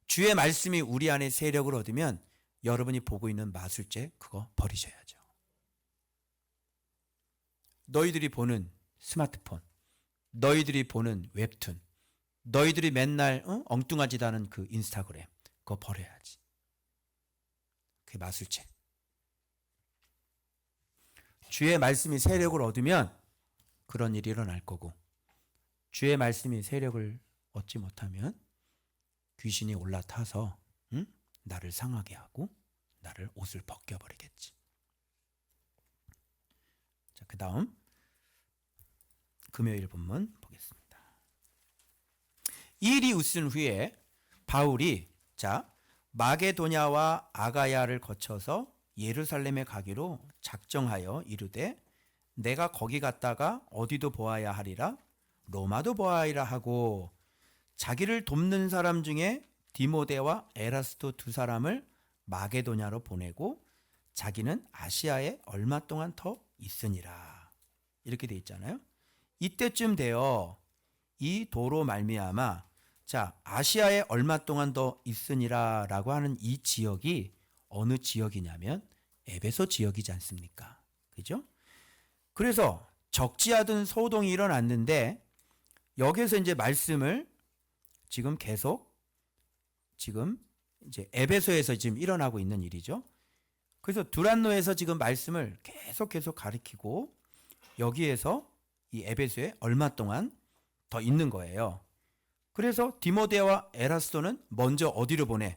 S1: 주의 말씀이 우리 안에 세력을 얻으면 여러분이 보고 있는 마술책 그거 버리셔야죠. 너희들이 보는 스마트폰, 너희들이 보는 웹툰, 너희들이 맨날 엉뚱한 짓 하는 그 인스타그램 그거 버려야지. 그게 마술책. 주의 말씀이 세력을 얻으면 그런 일이 일어날 거고 주의 말씀이 세력을 얻지 못하면 귀신이 올라타서 나를 상하게 하고 나를 옷을 벗겨버리겠지. 자, 그 다음 금요일 본문 보겠습니다. 이 일이 있은 후에 바울이 마게도냐와 아가야를 거쳐서 예루살렘에 가기로 작정하여 이르되 내가 거기 갔다가 어디도 보아야 하리라 로마도 보아야 하고 자기를 돕는 사람 중에 디모데와 에라스도 두 사람을 마게도냐로 보내고 자기는 아시아에 얼마 동안 더 있으니라. 이렇게 돼 있잖아요. 이때쯤 되어 이 도로 말미암아 자, 아시아에 얼마 동안 더 있으니라 라고 하는 이 지역이 어느 지역이냐면 에베소 지역이지 않습니까? 그죠? 그래서 적지 않은 소동이 일어났는데 여기에서 이제 말씀을 지금 계속 지금 이제 에베소에서 지금 일어나고 있는 일이죠. 그래서 두란노에서 지금 말씀을 계속 가리키고 여기에서 이 에베소에 얼마 동안 더 있는 거예요. 그래서 디모데와 에라스도는 먼저 어디로 보내?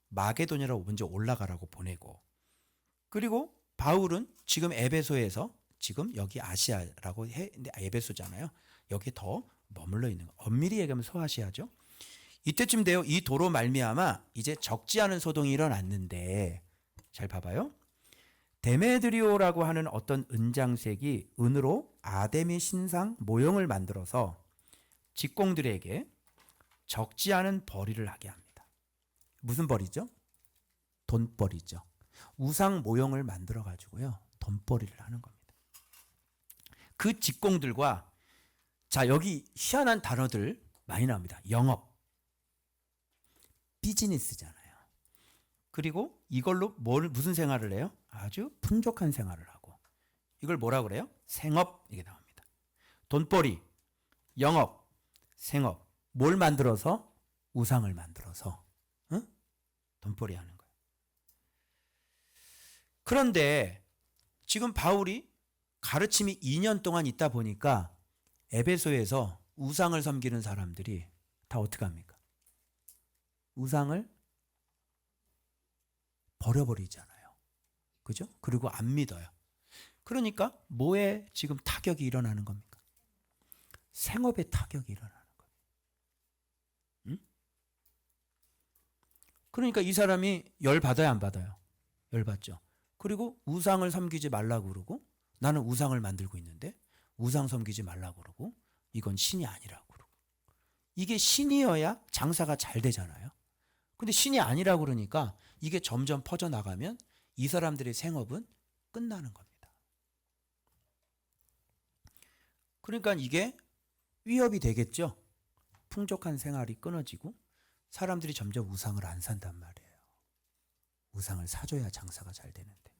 S1: 마게도냐로 먼저 올라가라고 보내고, 그리고 바울은 지금 에베소에서 지금 여기 아시아라고 해, 근데 에베소잖아요. 여기 더 머물러 있는 거. 엄밀히 얘기하면 소아시아죠. 이때쯤 돼요. 이 도로 말미암아 이제 적지 않은 소동이 일어났는데, 잘 봐봐요. 데메드리오라고 하는 어떤 은장색이 은으로 아데미 신상 모형을 만들어서 직공들에게 적지 않은 벌이를 하게 합니다. 무슨 벌이죠? 돈벌이죠. 우상 모형을 만들어 가지고요, 돈벌이를 하는 겁니다. 그 직공들과, 자, 여기 희한한 단어들 많이 나옵니다. 영업, 비즈니스잖아요. 그리고 이걸로 무슨 생활을 해요? 아주 풍족한 생활을 하고, 이걸 뭐라 그래요? 생업, 이게 나옵니다. 돈벌이, 영업, 생업. 뭘 만들어서? 우상을 만들어서 돈벌이 하는 거예요. 그런데 지금 바울이 가르침이 2년 동안 있다 보니까 에베소에서 우상을 섬기는 사람들이 다 어떻게 합니까? 우상을 버려버리잖아요. 그죠? 그리고 안 믿어요. 그러니까 뭐에 지금 타격이 일어나는 겁니까? 생업에 타격이 일어나는 거예요. 그러니까 이 사람이 열 받아야 안 받아요? 열 받죠. 그리고 우상을 섬기지 말라고 그러고, 나는 우상을 만들고 있는데 우상 섬기지 말라고 그러고, 이건 신이 아니라고 그러고. 이게 신이어야 장사가 잘 되잖아요. 근데 신이 아니라고 그러니까 이게 점점 퍼져나가면 이 사람들의 생업은 끝나는 겁니다. 그러니까 이게 위협이 되겠죠. 풍족한 생활이 끊어지고 사람들이 점점 우상을 안 산단 말이에요. 우상을 사줘야 장사가 잘 되는데.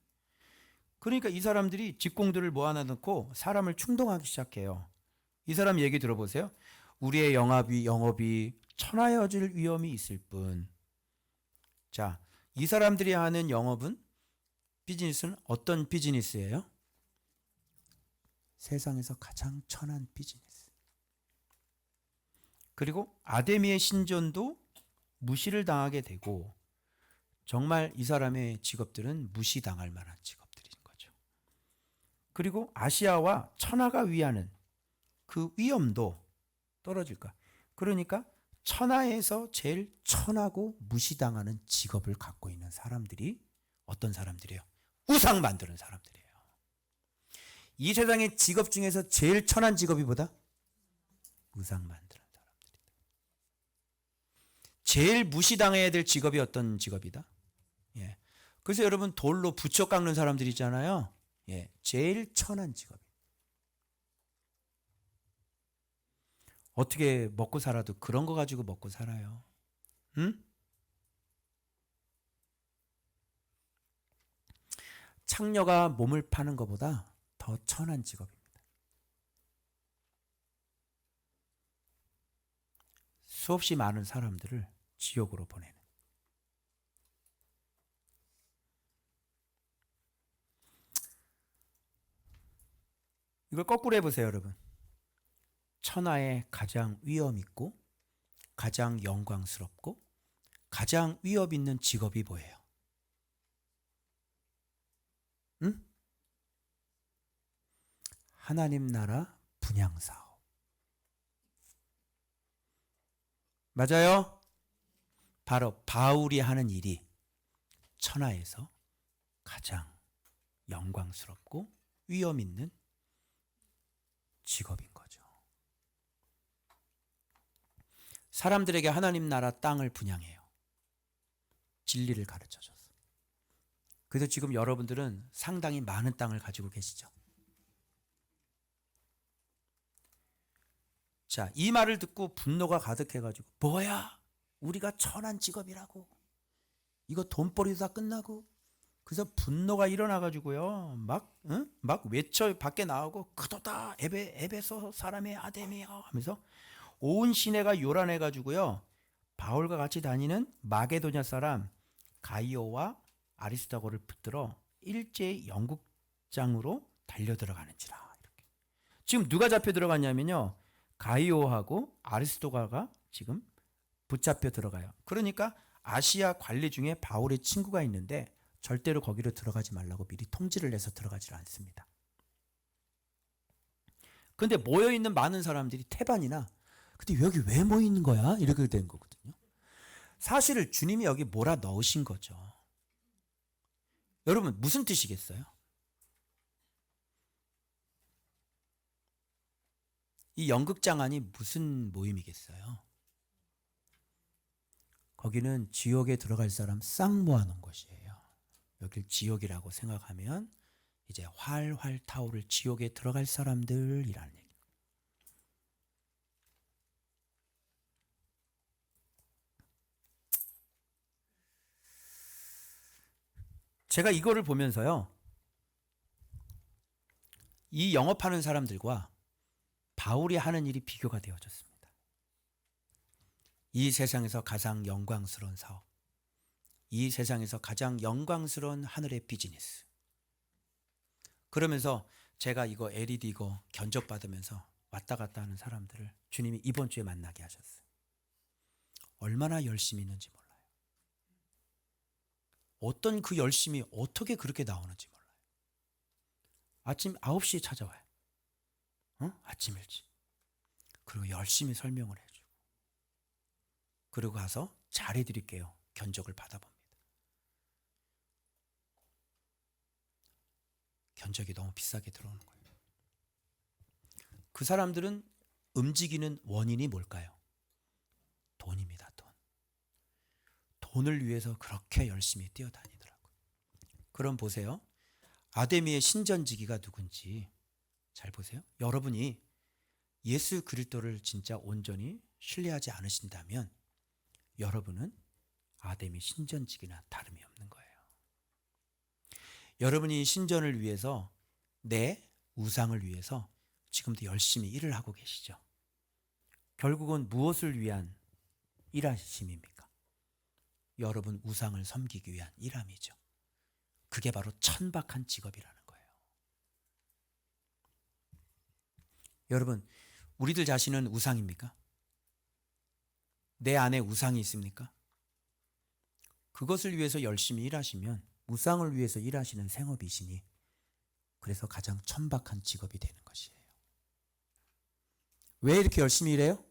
S1: 그러니까 이 사람들이 직공들을 모아놔 놓고 사람을 충동하기 시작해요. 이 사람 얘기 들어보세요. 우리의 영업이 천하여질 위험이 있을 뿐. 자, 이 사람들이 하는 영업은, 비즈니스는 어떤 비즈니스예요? 세상에서 가장 천한 비즈니스. 그리고 아데미의 신전도 무시를 당하게 되고, 정말 이 사람의 직업들은 무시당할 만한 직업들인 거죠. 그리고 아시아와 천하가 위하는 그 위엄도 떨어질까. 그러니까 천하에서 제일 천하고 무시당하는 직업을 갖고 있는 사람들이 어떤 사람들이에요? 우상 만드는 사람들이에요. 이 세상의 직업 중에서 제일 천한 직업이 뭐다? 우상 만드는 사람들이다. 제일 무시당해야 될 직업이 어떤 직업이다? 예. 그래서 여러분 돌로 부처 깎는 사람들 있잖아요. 예. 제일 천한 직업이. 어떻게 먹고 살아도 그런 거 가지고 먹고 살아요. 응? 창녀가 몸을 파는 것보다 더 천한 직업입니다. 수없이 많은 사람들을 지옥으로 보내는. 이걸 거꾸로 해보세요, 여러분. 천하에 가장 위험 있고 가장 영광스럽고 가장 위협 있는 직업이 뭐예요? 응? 하나님 나라 분향사업. 맞아요? 바로 바울이 하는 일이 천하에서 가장 영광스럽고 위험 있는 직업인 거죠. 사람들에게 하나님 나라 땅을 분양해요. 진리를 가르쳐줘서. 그래서 지금 여러분들은 상당히 많은 땅을 가지고 계시죠. 자, 이 말을 듣고 분노가 가득해가지고 뭐야? 우리가 천한 직업이라고. 이거 돈벌이도 다 끝나고. 그래서 분노가 일어나가지고요. 막 외쳐 밖에 나오고 그도다 에베소 사람의 아데미여 하면서 온 시내가 요란해가지고요. 바울과 같이 다니는 마게도냐 사람 가이오와 아리스타고를 붙들어 일제히 영국장으로 달려 들어가는지라. 이렇게. 지금 누가 잡혀 들어갔냐면요. 가이오하고 아리스토가가 지금 붙잡혀 들어가요. 그러니까 아시아 관리 중에 바울의 친구가 있는데 절대로 거기로 들어가지 말라고 미리 통지를 내서 들어가질 않습니다. 근데 모여있는 많은 사람들이 태반이나 근데 여기 왜 모이는 거야? 이렇게 된 거거든요. 사실을 주님이 여기 몰아 넣으신 거죠. 여러분 무슨 뜻이겠어요? 이 연극장 안이 무슨 모임이겠어요? 거기는 지옥에 들어갈 사람 싹 모아놓은 곳이에요. 여길 지옥이라고 생각하면 이제 활활 타오를 지옥에 들어갈 사람들이라는 얘기. 제가 이거를 보면서요. 이 영업하는 사람들과 바울이 하는 일이 비교가 되어졌습니다. 이 세상에서 가장 영광스러운 사업, 이 세상에서 가장 영광스러운 하늘의 비즈니스. 그러면서 제가 이거 LED 이거 견적받으면서 왔다 갔다 하는 사람들을 주님이 이번 주에 만나게 하셨어요. 얼마나 열심히 있는지 몰라요. 어떤 그 열심이 어떻게 그렇게 나오는지 몰라요. 아침 9시에 찾아와요. 아침 일찍. 그리고 열심히 설명을 해주고. 그리고 가서 잘해드릴게요. 견적을 받아봅니다. 견적이 너무 비싸게 들어오는 거예요. 그 사람들은 움직이는 원인이 뭘까요? 돈입니다. 돈. 돈을 위해서 그렇게 열심히 뛰어다니더라고요. 그럼 보세요. 아데미의 신전지기가 누군지 잘 보세요. 여러분이 예수 그리스도를 진짜 온전히 신뢰하지 않으신다면 여러분은 아데미 신전지기나 다름이 없는 거예요. 여러분이 신전을 위해서 내 우상을 위해서 지금도 열심히 일을 하고 계시죠. 결국은 무엇을 위한 일하심입니까? 여러분 우상을 섬기기 위한 일함이죠. 그게 바로 천박한 직업이라는 거예요. 여러분, 우리들 자신은 우상입니까? 내 안에 우상이 있습니까? 그것을 위해서 열심히 일하시면 우상을 위해서 일하시는 생업이시니 그래서 가장 천박한 직업이 되는 것이에요. 왜 이렇게 열심히 일해요?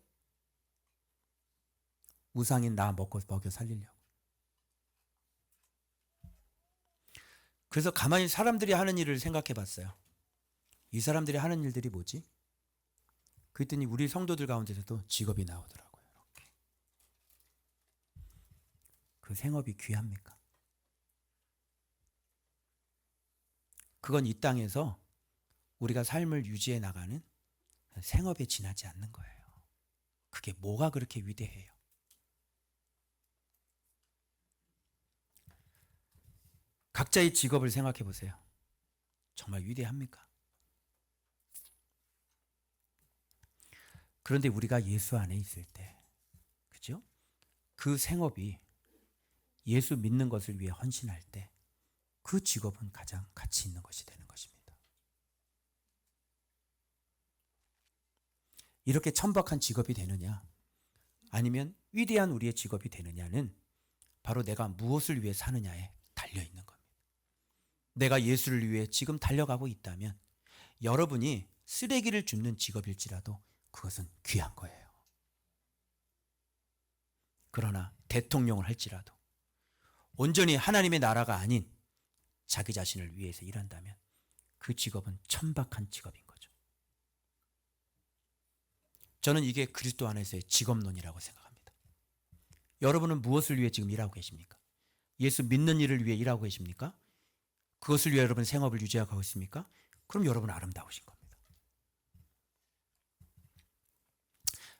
S1: 우상인 나 먹고 먹여 살리려고. 그래서 가만히 사람들이 하는 일을 생각해 봤어요. 이 사람들이 하는 일들이 뭐지? 그랬더니 우리 성도들 가운데서도 직업이 나오더라고요. 이렇게. 그 생업이 귀합니까? 그건 이 땅에서 우리가 삶을 유지해 나가는 생업에 지나지 않는 거예요. 그게 뭐가 그렇게 위대해요? 각자의 직업을 생각해 보세요. 정말 위대합니까? 그런데 우리가 예수 안에 있을 때, 그죠? 그 생업이 예수 믿는 것을 위해 헌신할 때, 그 직업은 가장 가치 있는 것이 되는 것입니다. 이렇게 천박한 직업이 되느냐, 아니면 위대한 우리의 직업이 되느냐는 바로 내가 무엇을 위해 사느냐에 달려 있는 겁니다. 내가 예수를 위해 지금 달려가고 있다면 여러분이 쓰레기를 줍는 직업일지라도 그것은 귀한 거예요. 그러나 대통령을 할지라도 온전히 하나님의 나라가 아닌 자기 자신을 위해서 일한다면 그 직업은 천박한 직업인 거죠. 저는 이게 그리스도 안에서의 직업론이라고 생각합니다. 여러분은 무엇을 위해 지금 일하고 계십니까? 예수 믿는 일을 위해 일하고 계십니까? 그것을 위해 여러분 생업을 유지하고 있습니까? 그럼 여러분 아름다우신 겁니다.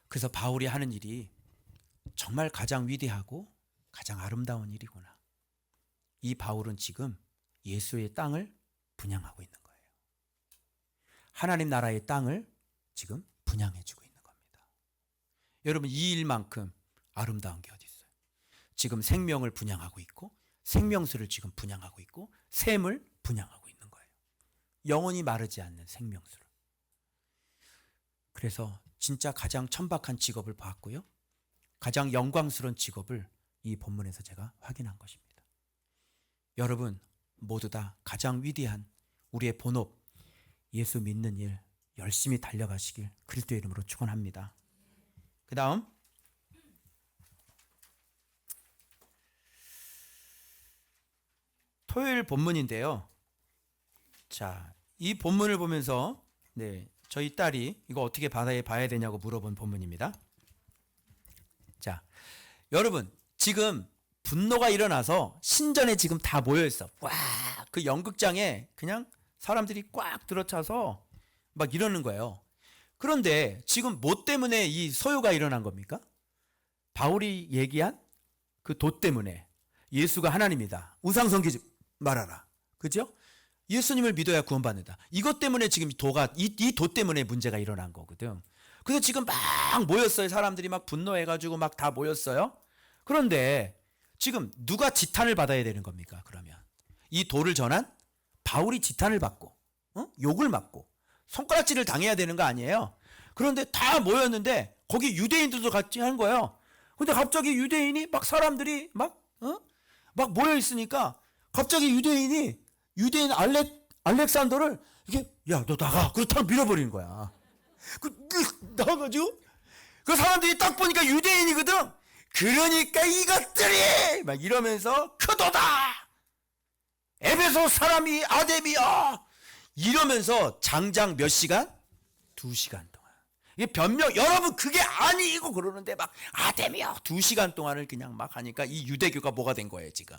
S1: 그래서 바울이 하는 일이 정말 가장 위대하고 가장 아름다운 일이구나. 이 바울은 지금 예수의 땅을 분양하고 있는 거예요. 하나님 나라의 땅을 지금 분양해주고 있는 겁니다. 여러분, 이 일만큼 아름다운 게 어디 있어요? 지금 생명을 분양하고 있고 생명수를 지금 분양하고 있고 샘을 분양하고 있는 거예요. 영원히 마르지 않는 생명수를. 그래서 진짜 가장 천박한 직업을 봤고요. 가장 영광스러운 직업을 이 본문에서 제가 확인한 것입니다. 여러분 모두 다 가장 위대한 우리의 본업, 예수 믿는 일 열심히 달려가시길 그리스도의 이름으로 축원합니다. 그 다음 토요일 본문인데요. 자, 이 본문을 보면서 저희 딸이 이거 어떻게 봐야 되냐고 물어본 본문입니다. 자, 여러분 지금 분노가 일어나서 신전에 지금 다 모여있어. 와, 그 연극장에 그냥 사람들이 꽉 들어차서 막 이러는 거예요. 그런데 지금 뭐 때문에 이 소요가 일어난 겁니까? 바울이 얘기한 그 도 때문에. 예수가 하나님이다. 우상 섬기지 말아라. 그죠? 예수님을 믿어야 구원받는다. 이것 때문에 지금 이 도 때문에 문제가 일어난 거거든. 그래서 지금 막 모였어요. 사람들이 막 분노해가지고 막 다 모였어요. 그런데 지금 누가 지탄을 받아야 되는 겁니까? 그러면 이 도를 전한 바울이 지탄을 받고 욕을 맞고 손가락질을 당해야 되는 거 아니에요? 그런데 다 모였는데 거기 유대인들도 같이 한 거예요. 근데 갑자기 유대인이 막 사람들이 막 모여 있으니까 갑자기 유대인 알렉산더를 이렇게 야, 너 나가. 그렇다고 밀어버리는 거야. 나가가지고 그 사람들이 딱 보니까 유대인이거든. 그러니까 이것들이 막 이러면서 그도다. 에베소 사람이 아데미야. 이러면서 장장 몇 시간? 2시간 동안. 이게 변명, 여러분 그게 아니고 그러는데 막 아데미야 2시간 동안을 그냥 막 하니까 이 유대교가 뭐가 된 거예요 지금?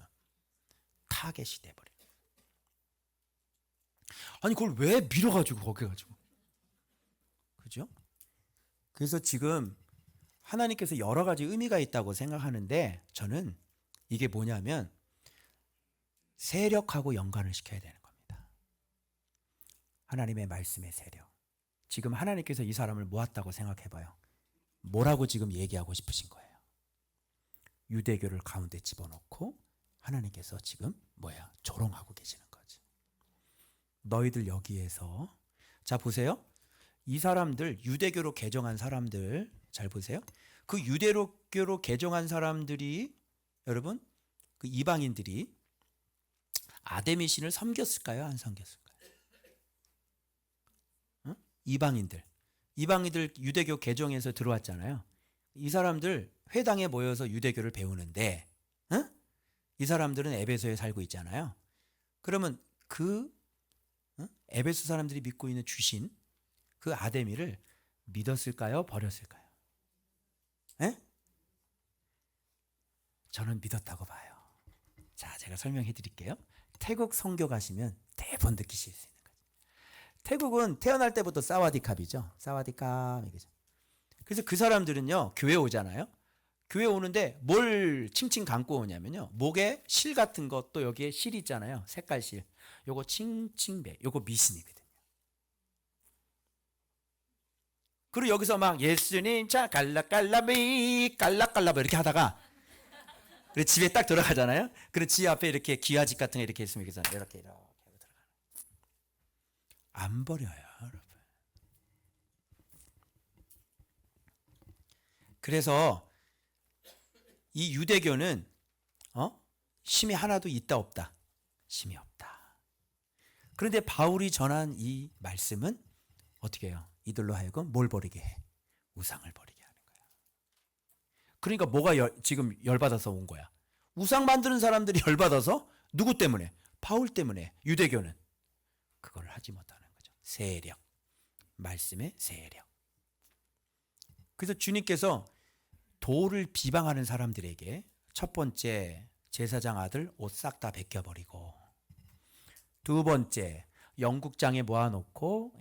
S1: 타겟이 돼버려. 아니 그걸 왜 밀어가지고 거기 가지고. 그죠? 그래서 지금 하나님께서 여러 가지 의미가 있다고 생각하는데 저는 이게 뭐냐면 세력하고 연관을 시켜야 되는 겁니다. 하나님의 말씀의 세력. 지금 하나님께서 이 사람을 모았다고 생각해봐요. 뭐라고 지금 얘기하고 싶으신 거예요? 유대교를 가운데 집어넣고 하나님께서 지금 조롱하고 계시는 거지. 너희들 여기에서 자 보세요. 이 사람들 유대교로 개종한 사람들 잘 보세요. 그 유대교로 개종한 사람들이 여러분 그 이방인들이 아데미 신을 섬겼을까요? 안 섬겼을까요? 이방인들 유대교 개종해서 들어왔잖아요. 이 사람들 회당에 모여서 유대교를 배우는데 이 사람들은 에베소에 살고 있잖아요. 그러면 그 에베소 사람들이 믿고 있는 주신 그 아데미를 믿었을까요? 버렸을까요? 저는 믿었다고 봐요. 자, 제가 설명해 드릴게요. 태국 선교 가시면 대번 느끼실 수 있는 거죠. 태국은 태어날 때부터 사와디캅이죠. 사와디캅 이거죠. 그래서 그 사람들은요 교회 오잖아요. 교회 오는데 뭘 칭칭 감고 오냐면요. 목에 실 같은 것도 여기에 실 있잖아요. 색깔 실. 요거 칭칭배. 요거 미신이거든요. 그리고 여기서 막 예수님 자 깔라깔라비 깔라깔라비 이렇게 하다가 그리고 집에 딱 들어가잖아요. 그리고 집 앞에 이렇게 기와집 같은 거 이렇게 있으면 이렇게 하고 들어가는. 안 버려요, 여러분. 그래서 이 유대교는 힘이 하나도 있다 없다? 힘이 없다. 그런데 바울이 전한 이 말씀은 어떻게 해요? 이들로 하여금 뭘 버리게 해? 우상을 버리게 하는 거야. 그러니까 뭐가 지금 열받아서 온 거야? 우상 만드는 사람들이 열받아서 누구 때문에? 바울 때문에. 유대교는 그걸 하지 못하는 거죠. 세력. 말씀의 세력. 그래서 주님께서 도를 비방하는 사람들에게 첫 번째 제사장 아들 옷 싹 다 벗겨버리고 두 번째 연극장에 모아놓고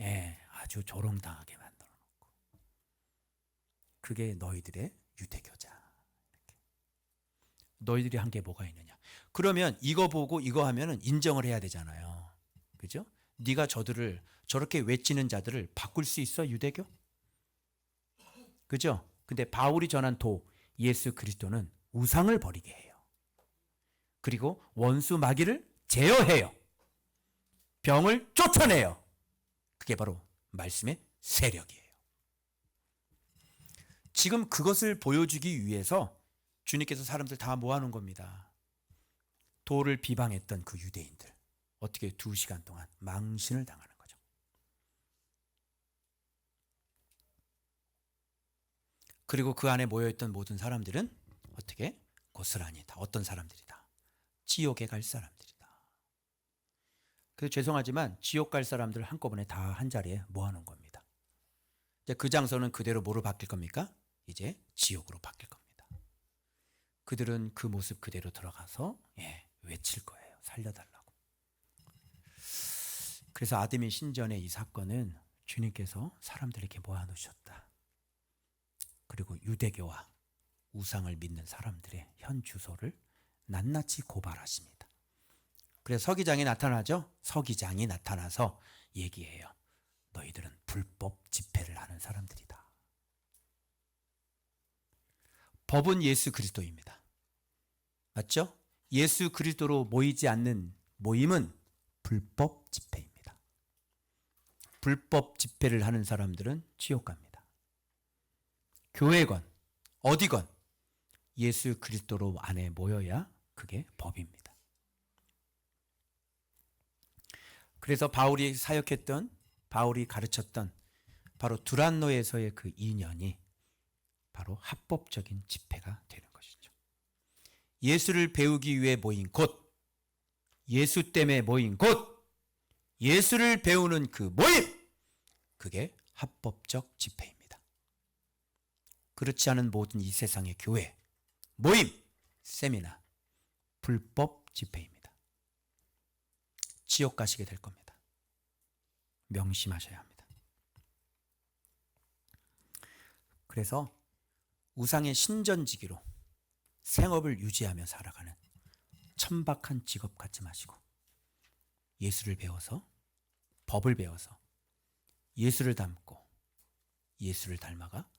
S1: 아주 조롱당하게 만들어놓고 그게 너희들의 유대교자. 너희들이 한 게 뭐가 있느냐. 그러면 이거 보고 이거 하면은 인정을 해야 되잖아요. 그죠? 네가 저들을 저렇게 외치는 자들을 바꿀 수 있어, 유대교? 그죠? 근데 바울이 전한 예수 그리스도는 우상을 버리게 해요. 그리고 원수 마귀를 제어해요. 병을 쫓아내요. 그게 바로 말씀의 세력이에요. 지금 그것을 보여주기 위해서 주님께서 사람들 다 모아놓은 겁니다. 도를 비방했던 그 유대인들. 어떻게 2시간 동안 망신을 당하는 거죠. 그리고 그 안에 모여있던 모든 사람들은 어떻게? 고스란히 다 어떤 사람들이다. 지옥에 갈 사람들이다. 그래서 죄송하지만 지옥 갈 사람들 한꺼번에 다 한 자리에 모아놓은 겁니다. 이제 그 장소는 그대로 뭐로 바뀔 겁니까? 이제 지옥으로 바뀔 겁니다. 그들은 그 모습 그대로 들어가서 외칠 거예요. 살려달라고. 그래서 아드민 신전의 이 사건은 주님께서 사람들을 이렇게 모아놓으셨다. 그리고 유대교와 우상을 믿는 사람들의 현 주소를 낱낱이 고발하십니다. 그래서 서기장이 나타나죠. 서기장이 나타나서 얘기해요. 너희들은 불법 집회를 하는 사람들이다. 법은 예수 그리스도입니다. 맞죠? 예수 그리스도로 모이지 않는 모임은 불법 집회입니다. 불법 집회를 하는 사람들은 지옥 갑니다. 교회건 어디건 예수 그리스도로 안에 모여야 그게 법입니다. 그래서 바울이 사역했던, 바울이 가르쳤던 바로 두란노에서의 그 인연이 바로 합법적인 집회가 되는 것이죠. 예수를 배우기 위해 모인 곳, 예수 때문에 모인 곳, 예수를 배우는 그 모임, 그게 합법적 집회입니다. 그렇지 않은 모든 이 세상의 교회, 모임, 세미나, 불법 집회입니다. 지옥 가시게 될 겁니다. 명심하셔야 합니다. 그래서 우상의 신전지기로 생업을 유지하며 살아가는 천박한 직업 갖지 마시고 예수를 배워서, 법을 배워서 예수를 닮고 예수를 닮아가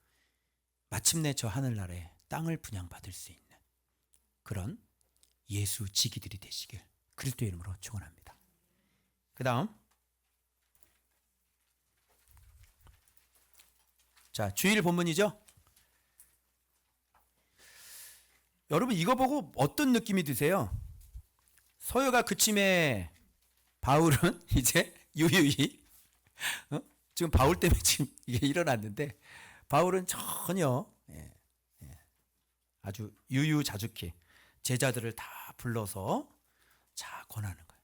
S1: 마침내 저 하늘나라에 땅을 분양받을 수 있는 그런 예수 지기들이 되시길 그리스도의 이름으로 축원합니다. 그 다음, 자, 주일 본문이죠. 여러분 이거 보고 어떤 느낌이 드세요? 서유가 그침에 바울은 이제 유유히 지금 바울 때문에 지금 이게 일어났는데 바울은 전혀 아주 유유자숙히 제자들을 다 불러서 자 권하는 거예요.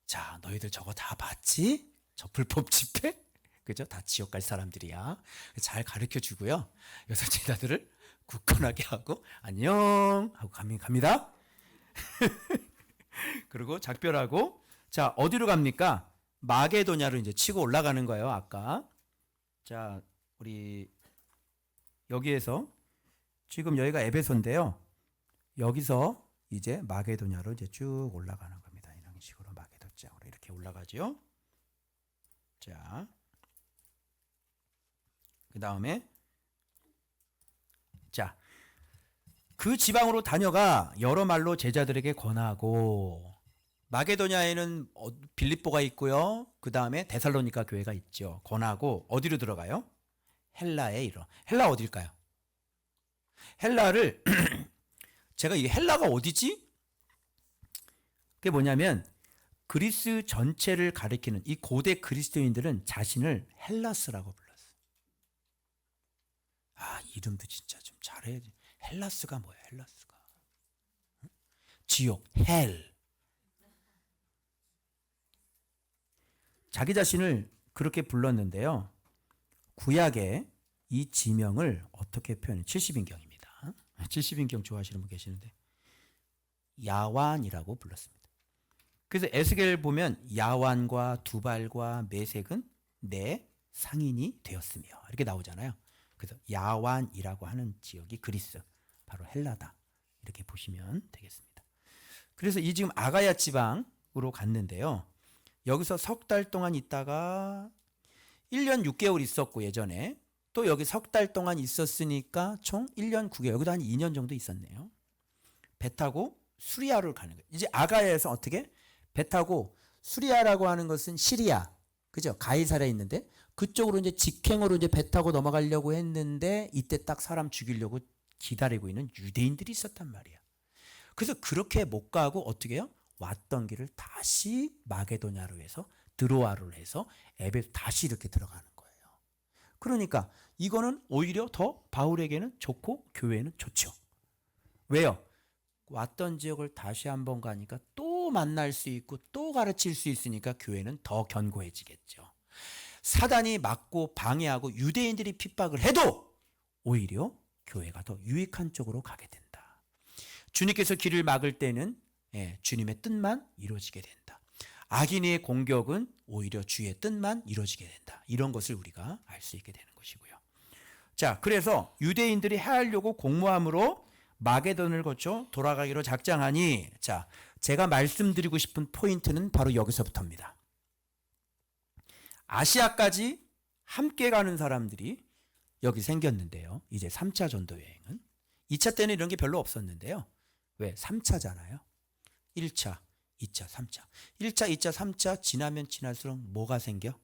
S1: 자, 너희들 저거 다 봤지? 저 불법 집회? 그죠? 다 지옥 갈 사람들이야. 잘 가르쳐 주고요. 여기서 제자들을 굳건하게 하고 안녕 하고 갑니다. 그리고 작별하고 자, 어디로 갑니까? 마게도냐로 이제 치고 올라가는 거예요. 아까. 자, 우리 여기에서 지금 여기가 에베소인데요. 여기서 이제 마게도냐로 이제 쭉 올라가는 겁니다. 이런 식으로 마게도장으로 이렇게 올라가죠. 자, 그 다음에 자, 그 지방으로 다녀가 여러 말로 제자들에게 권하고 마게도냐에는 빌립보가 있고요. 그 다음에 데살로니가 교회가 있죠. 권하고 어디로 들어가요? 헬라에 이르러. 헬라 어딜까요? 헬라를 제가 이게 헬라가 어디지? 그게 뭐냐면 그리스 전체를 가리키는 이 고대 그리스도인들은 자신을 헬라스라고 불렀어요. 아, 이름도 진짜 좀 잘해야지. 헬라스가 뭐야? 헬라스가 지옥, 헬. 자기 자신을 그렇게 불렀는데요. 구약에 이 지명을 어떻게 표현해? 70인경입니다. 70인경 좋아하시는 분 계시는데 야완이라고 불렀습니다. 그래서 에스겔 보면 야완과 두발과 메색은 내 상인이 되었으며 이렇게 나오잖아요. 그래서 야완이라고 하는 지역이 그리스, 바로 헬라다. 이렇게 보시면 되겠습니다. 그래서 이 지금 아가야 지방으로 갔는데요. 여기서 석 달 동안 있다가 1년 6개월 있었고 예전에 또 여기 석 달 동안 있었으니까 총 1년 9개월, 여기도 한 2년 정도 있었네요. 배 타고 수리아를 가는 거예요. 이제 아가야에서 어떻게? 배 타고 수리아라고 하는 것은 시리아, 그죠? 가이사랴에 있는데 그쪽으로 이제 직행으로 이제 배 타고 넘어가려고 했는데 이때 딱 사람 죽이려고 기다리고 있는 유대인들이 있었단 말이야. 그래서 그렇게 못 가고 어떻게 해요? 왔던 길을 다시 마게도냐로 해서 드로아로 해서 에베소 다시 이렇게 들어가는 거예요. 그러니까 이거는 오히려 더 바울에게는 좋고 교회는 좋죠. 왜요? 왔던 지역을 다시 한번 가니까 또 만날 수 있고 또 가르칠 수 있으니까 교회는 더 견고해지겠죠. 사단이 막고 방해하고 유대인들이 핍박을 해도 오히려 교회가 더 유익한 쪽으로 가게 된다. 주님께서 길을 막을 때는 주님의 뜻만 이루어지게 된다. 악인의 공격은 오히려 주의 뜻만 이루어지게 된다. 이런 것을 우리가 알 수 있게 되는 것이고요. 자, 그래서 유대인들이 해하려고 공모함으로 마게돈을 거쳐 돌아가기로 작정하니, 자, 제가 말씀드리고 싶은 포인트는 바로 여기서부터입니다. 아시아까지 함께 가는 사람들이 여기 생겼는데요. 이제 3차 전도 여행은 2차 때는 이런 게 별로 없었는데요. 왜? 3차잖아요. 1차, 2차, 3차. 1차, 2차, 3차 지나면 지날수록 뭐가 생겨?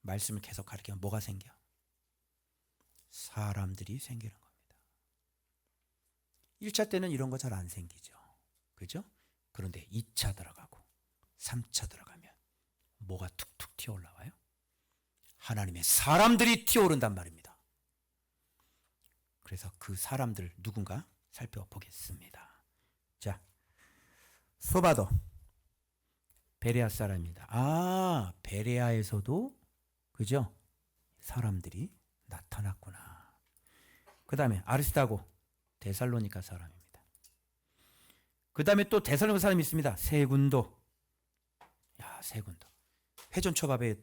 S1: 말씀을 계속 가르치면 뭐가 생겨? 사람들이 생기는 겁니다. 1차 때는 이런 거 잘 안 생기죠. 그죠? 그런데 2차 들어가고 3차 들어가면 뭐가 툭툭 튀어 올라와요? 하나님의 사람들이 튀어오른단 말입니다. 그래서 그 사람들 누군가 살펴보겠습니다. 자, 소바도 베레아 사람입니다. 아, 베레아에서도 그죠? 사람들이 나타났구나. 그 다음에 아리스타고 데살로니가 사람입니다. 그 다음에 또 데살로니가 사람이 있습니다. 세군도. 야, 세군도. 회전초밥에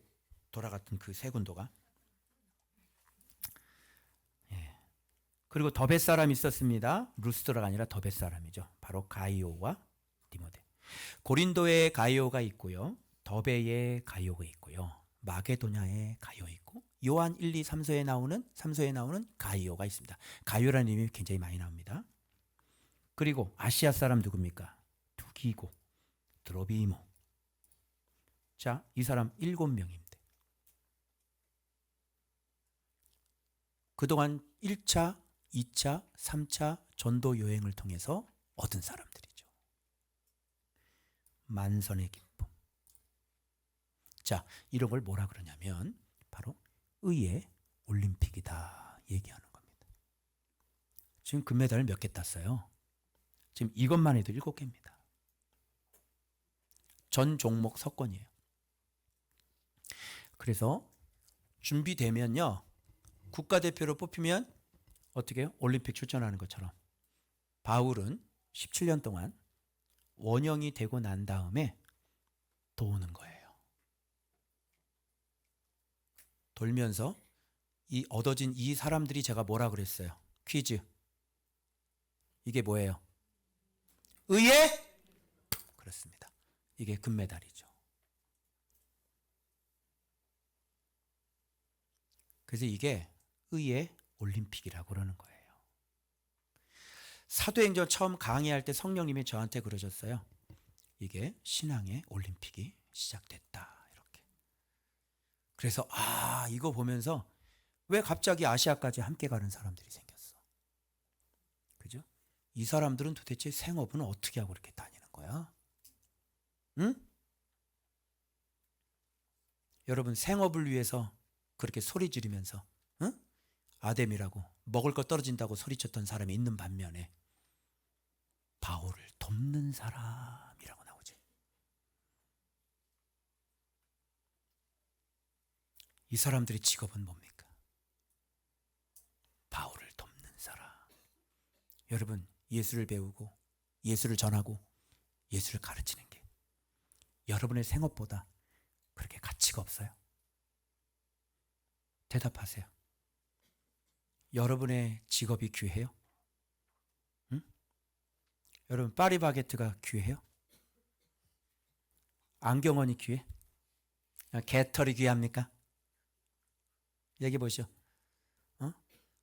S1: 돌아갔던 그 세군도가. 예. 그리고 더벳 사람이 있었습니다. 루스드라가 아니라 더벳 사람이죠. 바로 가이오와 디모데. 고린도에 가이오가 있고요. 더베에 가이오가 있고요. 마게도냐에 가이오 있고 요한 1, 2, 3서에 나오는 가이오가 있습니다. 가이오라는 이름이 굉장히 많이 나옵니다. 그리고 아시아 사람 누굽니까? 두기고, 드로비모. 자, 이 사람 7명입니다. 그동안 1차, 2차, 3차 전도 여행을 통해서 얻은 사람들이죠. 만선의 기쁨. 자, 이런 걸 뭐라 그러냐면 바로 의의 올림픽이다 얘기하는 겁니다. 지금 금메달 몇 개 땄어요? 지금 이것만 해도 7개입니다. 전 종목 석권이에요. 그래서 준비되면요. 국가대표로 뽑히면 어떻게 해요? 올림픽 출전하는 것처럼. 바울은 17년 동안 원형이 되고 난 다음에 도우는 거예요. 돌면서 이 얻어진 이 사람들이 제가 뭐라 그랬어요? 퀴즈. 이게 뭐예요? 의의? 그렇습니다. 이게 금메달이죠. 그래서 이게 의의 올림픽이라고 그러는 거예요. 사도행전 처음 강의할 때 성령님이 저한테 그러셨어요. 이게 신앙의 올림픽이 시작됐다. 이렇게. 그래서 이거 보면서 왜 갑자기 아시아까지 함께 가는 사람들이 생겼어? 그죠? 이 사람들은 도대체 생업은 어떻게 하고 이렇게 다니는 거야? 응? 여러분 생업을 위해서 그렇게 소리 지르면서 응? 아담이라고 먹을 거 떨어진다고 소리쳤던 사람이 있는 반면에 바울을 돕는 사람이라고 나오지. 이 사람들의 직업은 뭡니까? 바울을 돕는 사람. 여러분 예수를 배우고 예수를 전하고 예수를 가르치는 게 여러분의 생업보다 그렇게 가치가 없어요? 대답하세요. 여러분의 직업이 귀해요? 응? 여러분 파리바게트가 귀해요? 안경원이 귀해? 개털이 귀합니까? 얘기해 보시오. 어?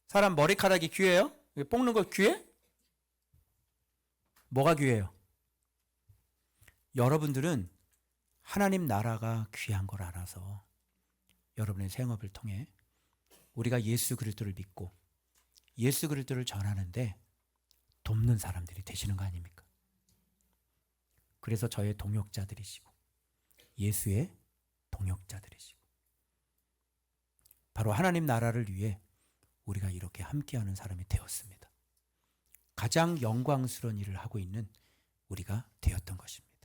S1: 사람 머리카락이 귀해요? 뽑는 거 귀해? 뭐가 귀해요? 여러분들은 하나님 나라가 귀한 걸 알아서 여러분의 생업을 통해 우리가 예수 그리스도를 믿고 예수 그리스도를 전하는데 돕는 사람들이 되시는 거 아닙니까? 그래서 저의 동역자들이시고 예수의 동역자들이시고 바로 하나님 나라를 위해 우리가 이렇게 함께하는 사람이 되었습니다. 가장 영광스러운 일을 하고 있는 우리가 되었던 것입니다.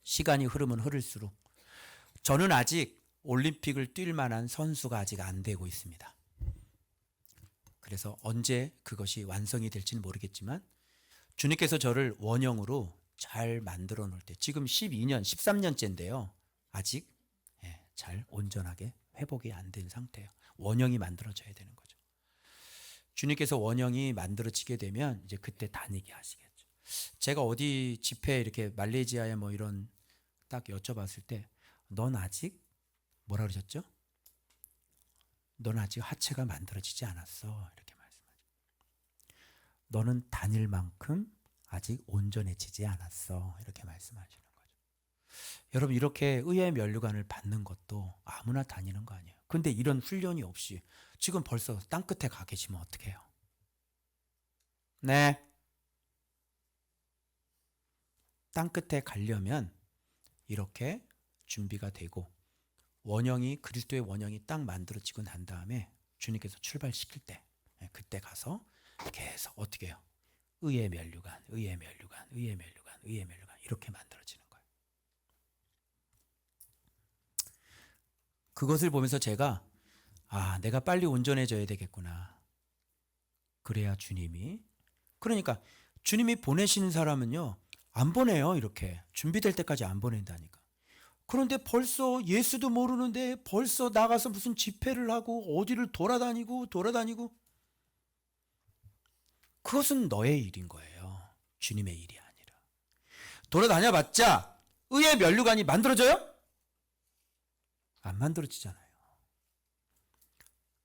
S1: 시간이 흐르면 흐를수록 저는 아직 올림픽을 뛸 만한 선수가 아직 안 되고 있습니다. 그래서 언제 그것이 완성이 될지는 모르겠지만 주님께서 저를 원형으로 잘 만들어 놓을 때 지금 12년, 13년째인데요. 아직 잘 온전하게 회복이 안 된 상태예요. 원형이 만들어져야 되는 거죠. 주님께서 원형이 만들어지게 되면 이제 그때 다니게 하시겠죠. 제가 어디 집회 이렇게 말레이시아에 뭐 이런 딱 여쭤봤을 때 넌 아직 뭐라 그러셨죠? 넌 아직 하체가 만들어지지 않았어. 이렇게 말씀하죠. 너는 다닐 만큼 아직 온전해지지 않았어. 이렇게 말씀하시는 거죠. 여러분 이렇게 의의 면류관을 받는 것도 아무나 다니는 거 아니에요. 근데 이런 훈련이 없이 지금 벌써 땅끝에 가 계시면 어떡해요? 네. 땅끝에 가려면 이렇게 준비가 되고 원형이 그리스도의 원형이 딱 만들어지고 난 다음에 주님께서 출발시킬 때 그때 가서 계속 어떻게 해요? 의의 면류관, 의의 면류관, 의의 면류관, 의의 면류관 이렇게 만들어지는 거예요. 그것을 보면서 제가 내가 빨리 온전해져야 되겠구나. 그래야 주님이 그러니까 주님이 보내시는 사람은요 안 보내요. 이렇게 준비될 때까지 안 보낸다니까. 그런데 벌써 예수도 모르는데 벌써 나가서 무슨 집회를 하고 어디를 돌아다니고 그것은 너의 일인 거예요. 주님의 일이 아니라. 돌아다녀봤자 의의 면류관이 만들어져요? 안 만들어지잖아요.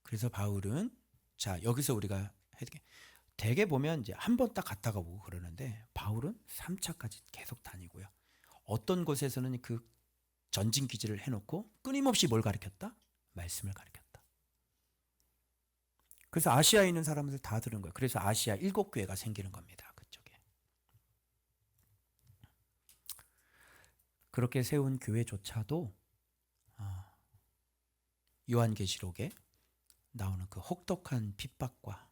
S1: 그래서 바울은 자 여기서 우리가 대개 보면 이제 한 번 딱 갔다가 오고 그러는데 바울은 3차까지 계속 다니고요. 어떤 곳에서는 그 전진 기지를 해놓고 끊임없이 뭘 가르쳤다? 말씀을 가르쳤다. 그래서 아시아에 있는 사람들 다 들은 거예요. 그래서 아시아 7교회가 생기는 겁니다. 그쪽에. 그렇게 세운 교회조차도 요한계시록에 나오는 그 혹독한 핍박과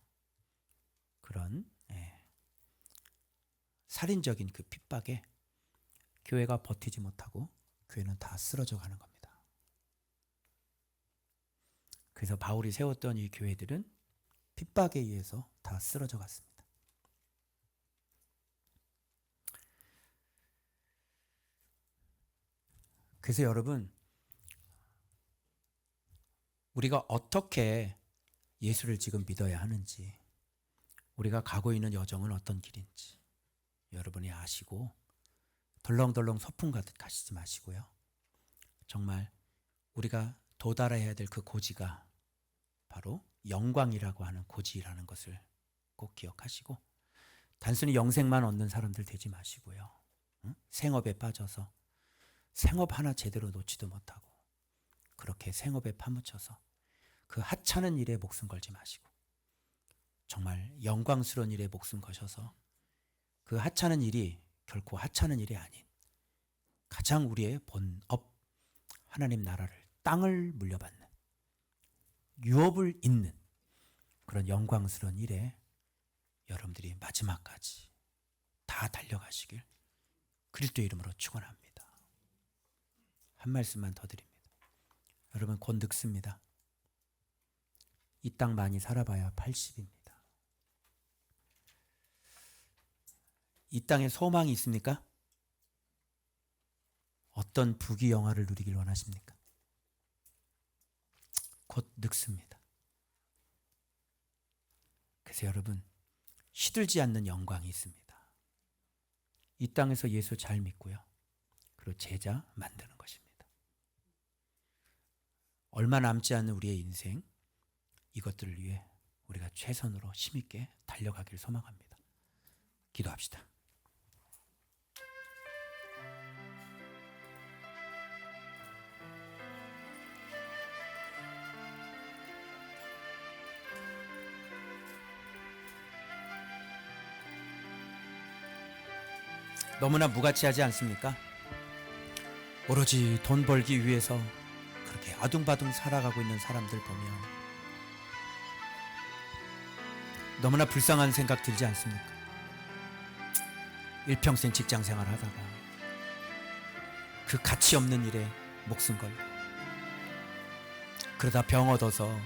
S1: 그런 살인적인 그 핍박에 교회가 버티지 못하고 교회는 다 쓰러져 가는 겁니다. 그래서 바울이 세웠던 이 교회들은 핍박에 의해서 다 쓰러져 갔습니다. 그래서 여러분 우리가 어떻게 예수를 지금 믿어야 하는지 우리가 가고 있는 여정은 어떤 길인지 여러분이 아시고 덜렁덜렁 소풍 가듯 가시지 마시고요. 정말 우리가 도달해야 될 그 고지가 바로 영광이라고 하는 고지라는 것을 꼭 기억하시고 단순히 영생만 얻는 사람들 되지 마시고요. 생업에 빠져서 생업 하나 제대로 놓지도 못하고 그렇게 생업에 파묻혀서 그 하찮은 일에 목숨 걸지 마시고 정말 영광스러운 일에 목숨 거셔서 그 하찮은 일이 결코 하찮은 일이 아닌 가장 우리의 본업 하나님 나라를 땅을 물려받는 유업을 잇는 그런 영광스러운 일에 여러분들이 마지막까지 다 달려가시길 그리스도의 이름으로 축원합니다. 한 말씀만 더 드립니다. 여러분 곧 늙습니다. 이 땅 많이 살아봐야 80입니다. 이 땅에 소망이 있습니까? 어떤 부귀영화를 누리길 원하십니까? 곧 늙습니다. 그래서 여러분, 시들지 않는 영광이 있습니다. 이 땅에서 예수 잘 믿고요. 그리고 제자 만드는 것입니다. 얼마 남지 않은 우리의 인생, 이것들을 위해 우리가 최선으로 힘있게 달려가길 소망합니다. 기도합시다. 너무나 무가치하지 않습니까? 오로지 돈 벌기 위해서 그렇게 아둥바둥 살아가고 있는 사람들 보면 너무나 불쌍한 생각 들지 않습니까? 일평생 직장 생활하다가 그 가치 없는 일에 목숨 걸고 그러다 병 얻어서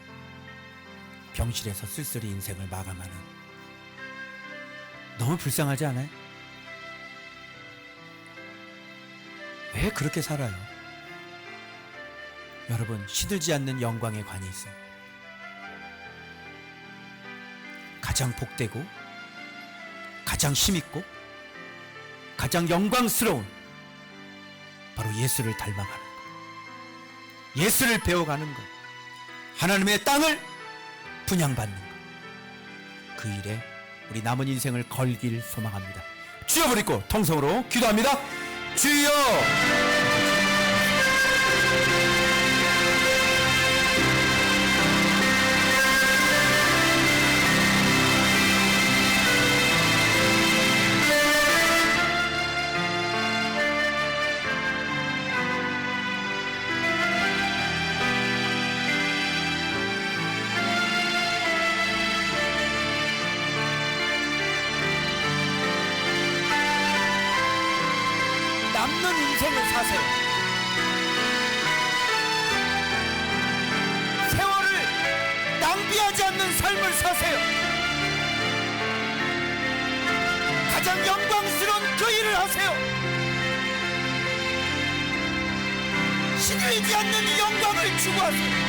S1: 병실에서 쓸쓸히 인생을 마감하는, 너무 불쌍하지 않아요? 왜 그렇게 살아요? 여러분, 시들지 않는 영광의 관이 있어요. 가장 복되고 가장 힘있고 가장 영광스러운 바로 예수를 닮아가는 것, 예수를 배워가는 것, 하나님의 땅을 분양받는 것, 그 일에 우리 남은 인생을 걸길 소망합니다. 주여 부르고 통성으로 기도합니다. 주여! 남는 인생을 사세요. 세월을 낭비하지 않는 삶을 사세요. 가장 영광스러운 그 일을 하세요. 시들지 않는 영광을 추구하세요.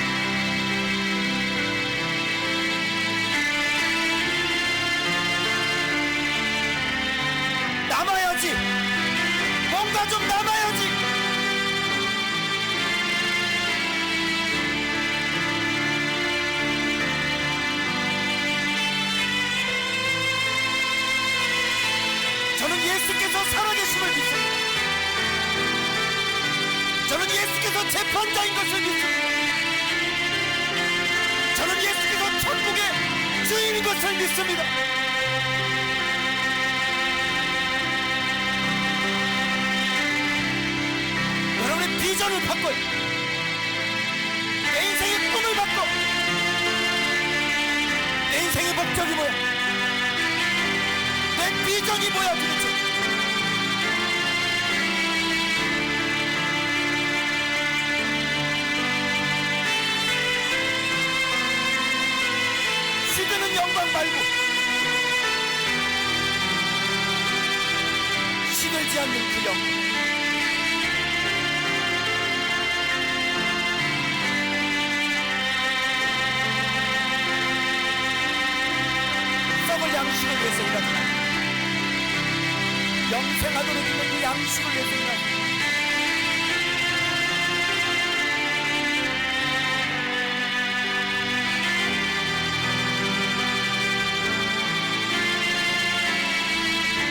S1: 남아야지. 뭔가 좀 남아야지. 저는 예수께서 살아계심을 믿습니다. 저는 예수께서 재판자인 것을 믿습니다. 저는 예수께서 천국의 주인인 것을 믿습니다. 여러분의 비전을 바꿔요. 내 인생의 꿈을 바꿔. 내 인생의 목적이 뭐야? 내 비전이 뭐야 도대체? 시드는 영광 말고 시들지 않는 그 영광, 양식을 위해서 일하잖아. 영생하도록 있는 그 양식을 위해서 일하잖아.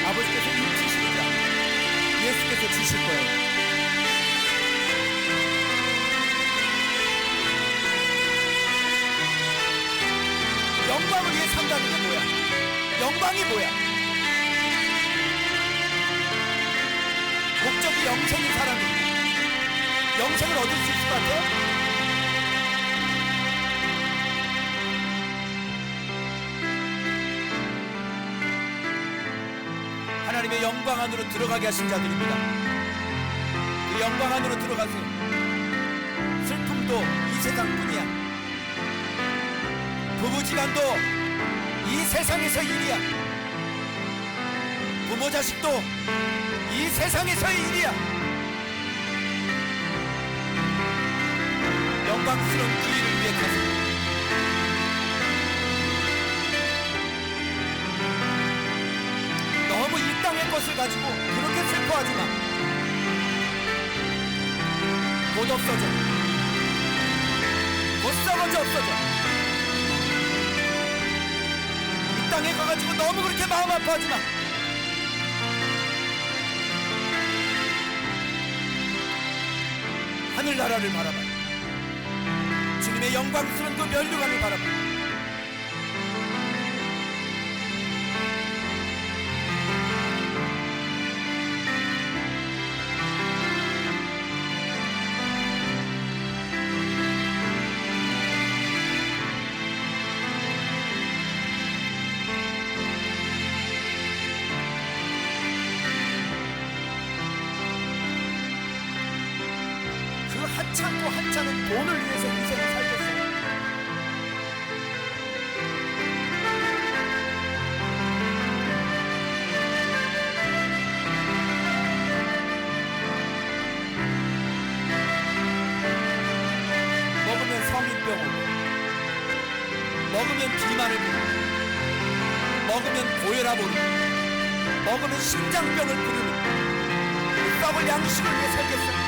S1: 아버지께서 주시니까 예수께서 주실 거예요. 영광을 위해 산다는 게 뭐야? 영광이 뭐야? 목적이 영생인 사람이 영생을 얻을 수 있을 것 같아요? 하나님의 영광 안으로 들어가게 하신 자들입니다. 그 영광 안으로 들어가세요. 슬픔도 이 세상뿐이야. 부부지간도 이 세상에서 일이야. 부모 자식도 이 세상에서의 일이야. 영광스러운 그 일을 위해 가세요. 것을 가지고 그렇게 슬퍼하지 마. 곧 없어져. 곧 썩어져 없어져. 이 땅에 가가지고 너무 그렇게 마음 아파하지 마. 하늘나라를 바라봐. 주님의 영광스러운 그 면류관을 바라봐. 한참고 한참은 돈을 위해서 인생을 살겠어요. 먹으면 성인병 오고, 먹으면 비만을 부르고, 먹으면 고혈압 오르고, 먹으면 심장병을 부르는 썩을 양식을 위해 살겠어요.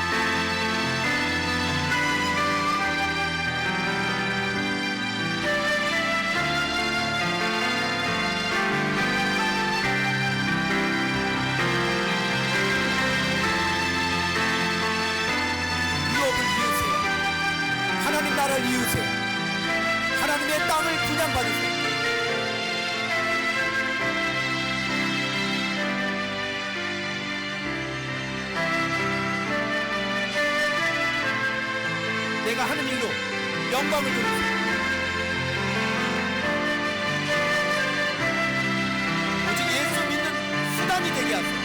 S1: 하나님 나라를 이으세요. 하나님의 땅을 분양받으세요. 내가 하는 일로 영광을 돌리세요. 오직 예수 믿는 수단이 되게 하세요.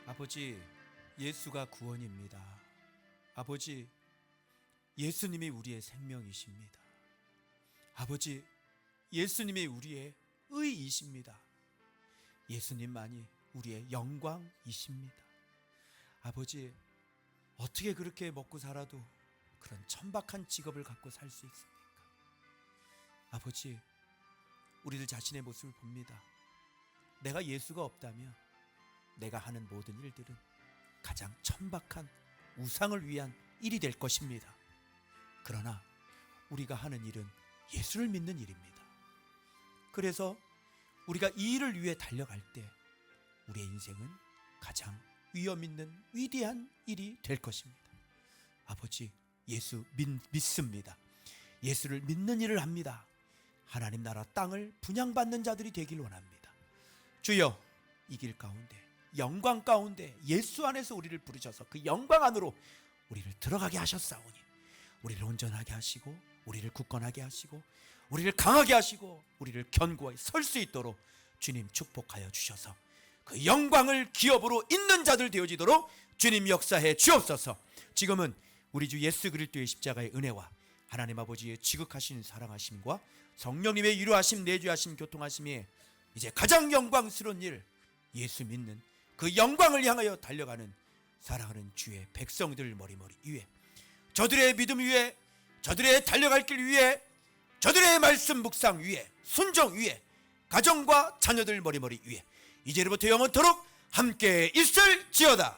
S1: 아버지, 예수가 구원입니다. 아버지, 예수님이 우리의 생명이십니다. 아버지, 예수님이 우리의 의이십니다. 예수님만이 우리의 영광이십니다. 아버지, 어떻게 그렇게 먹고 살아도 그런 천박한 직업을 갖고 살 수 있습니까? 아버지, 우리들 자신의 모습을 봅니다. 내가 예수가 없다면 내가 하는 모든 일들은 가장 천박한 우상을 위한 일이 될 것입니다. 그러나 우리가 하는 일은 예수를 믿는 일입니다. 그래서 우리가 이 일을 위해 달려갈 때 우리의 인생은 가장 위험 있는 위대한 일이 될 것입니다. 아버지, 예수 믿습니다. 예수를 믿는 일을 합니다. 하나님 나라 땅을 분양받는 자들이 되길 원합니다. 주여, 이 길 가운데, 영광 가운데 예수 안에서 우리를 부르셔서 그 영광 안으로 우리를 들어가게 하셨사오니 우리를 온전하게 하시고 우리를 굳건하게 하시고 우리를 강하게 하시고 우리를 견고하게 설 수 있도록 주님 축복하여 주셔서 그 영광을 기업으로 있는 자들 되어지도록 주님 역사해 주옵소서. 지금은 우리 주 예수 그리스도의 십자가의 은혜와 하나님 아버지의 지극하신 사랑하심과 성령님의 위로하심, 내주하심, 교통하심이 이제 가장 영광스러운 일, 예수 믿는 그 영광을 향하여 달려가는 사랑하는 주의 백성들 머리머리 위에, 저들의 믿음 위에, 저들의 달려갈 길 위에, 저들의 말씀 묵상 위에, 순종 위에, 가정과 자녀들 머리머리 위에 이제로부터 영원토록 함께 있을지어다.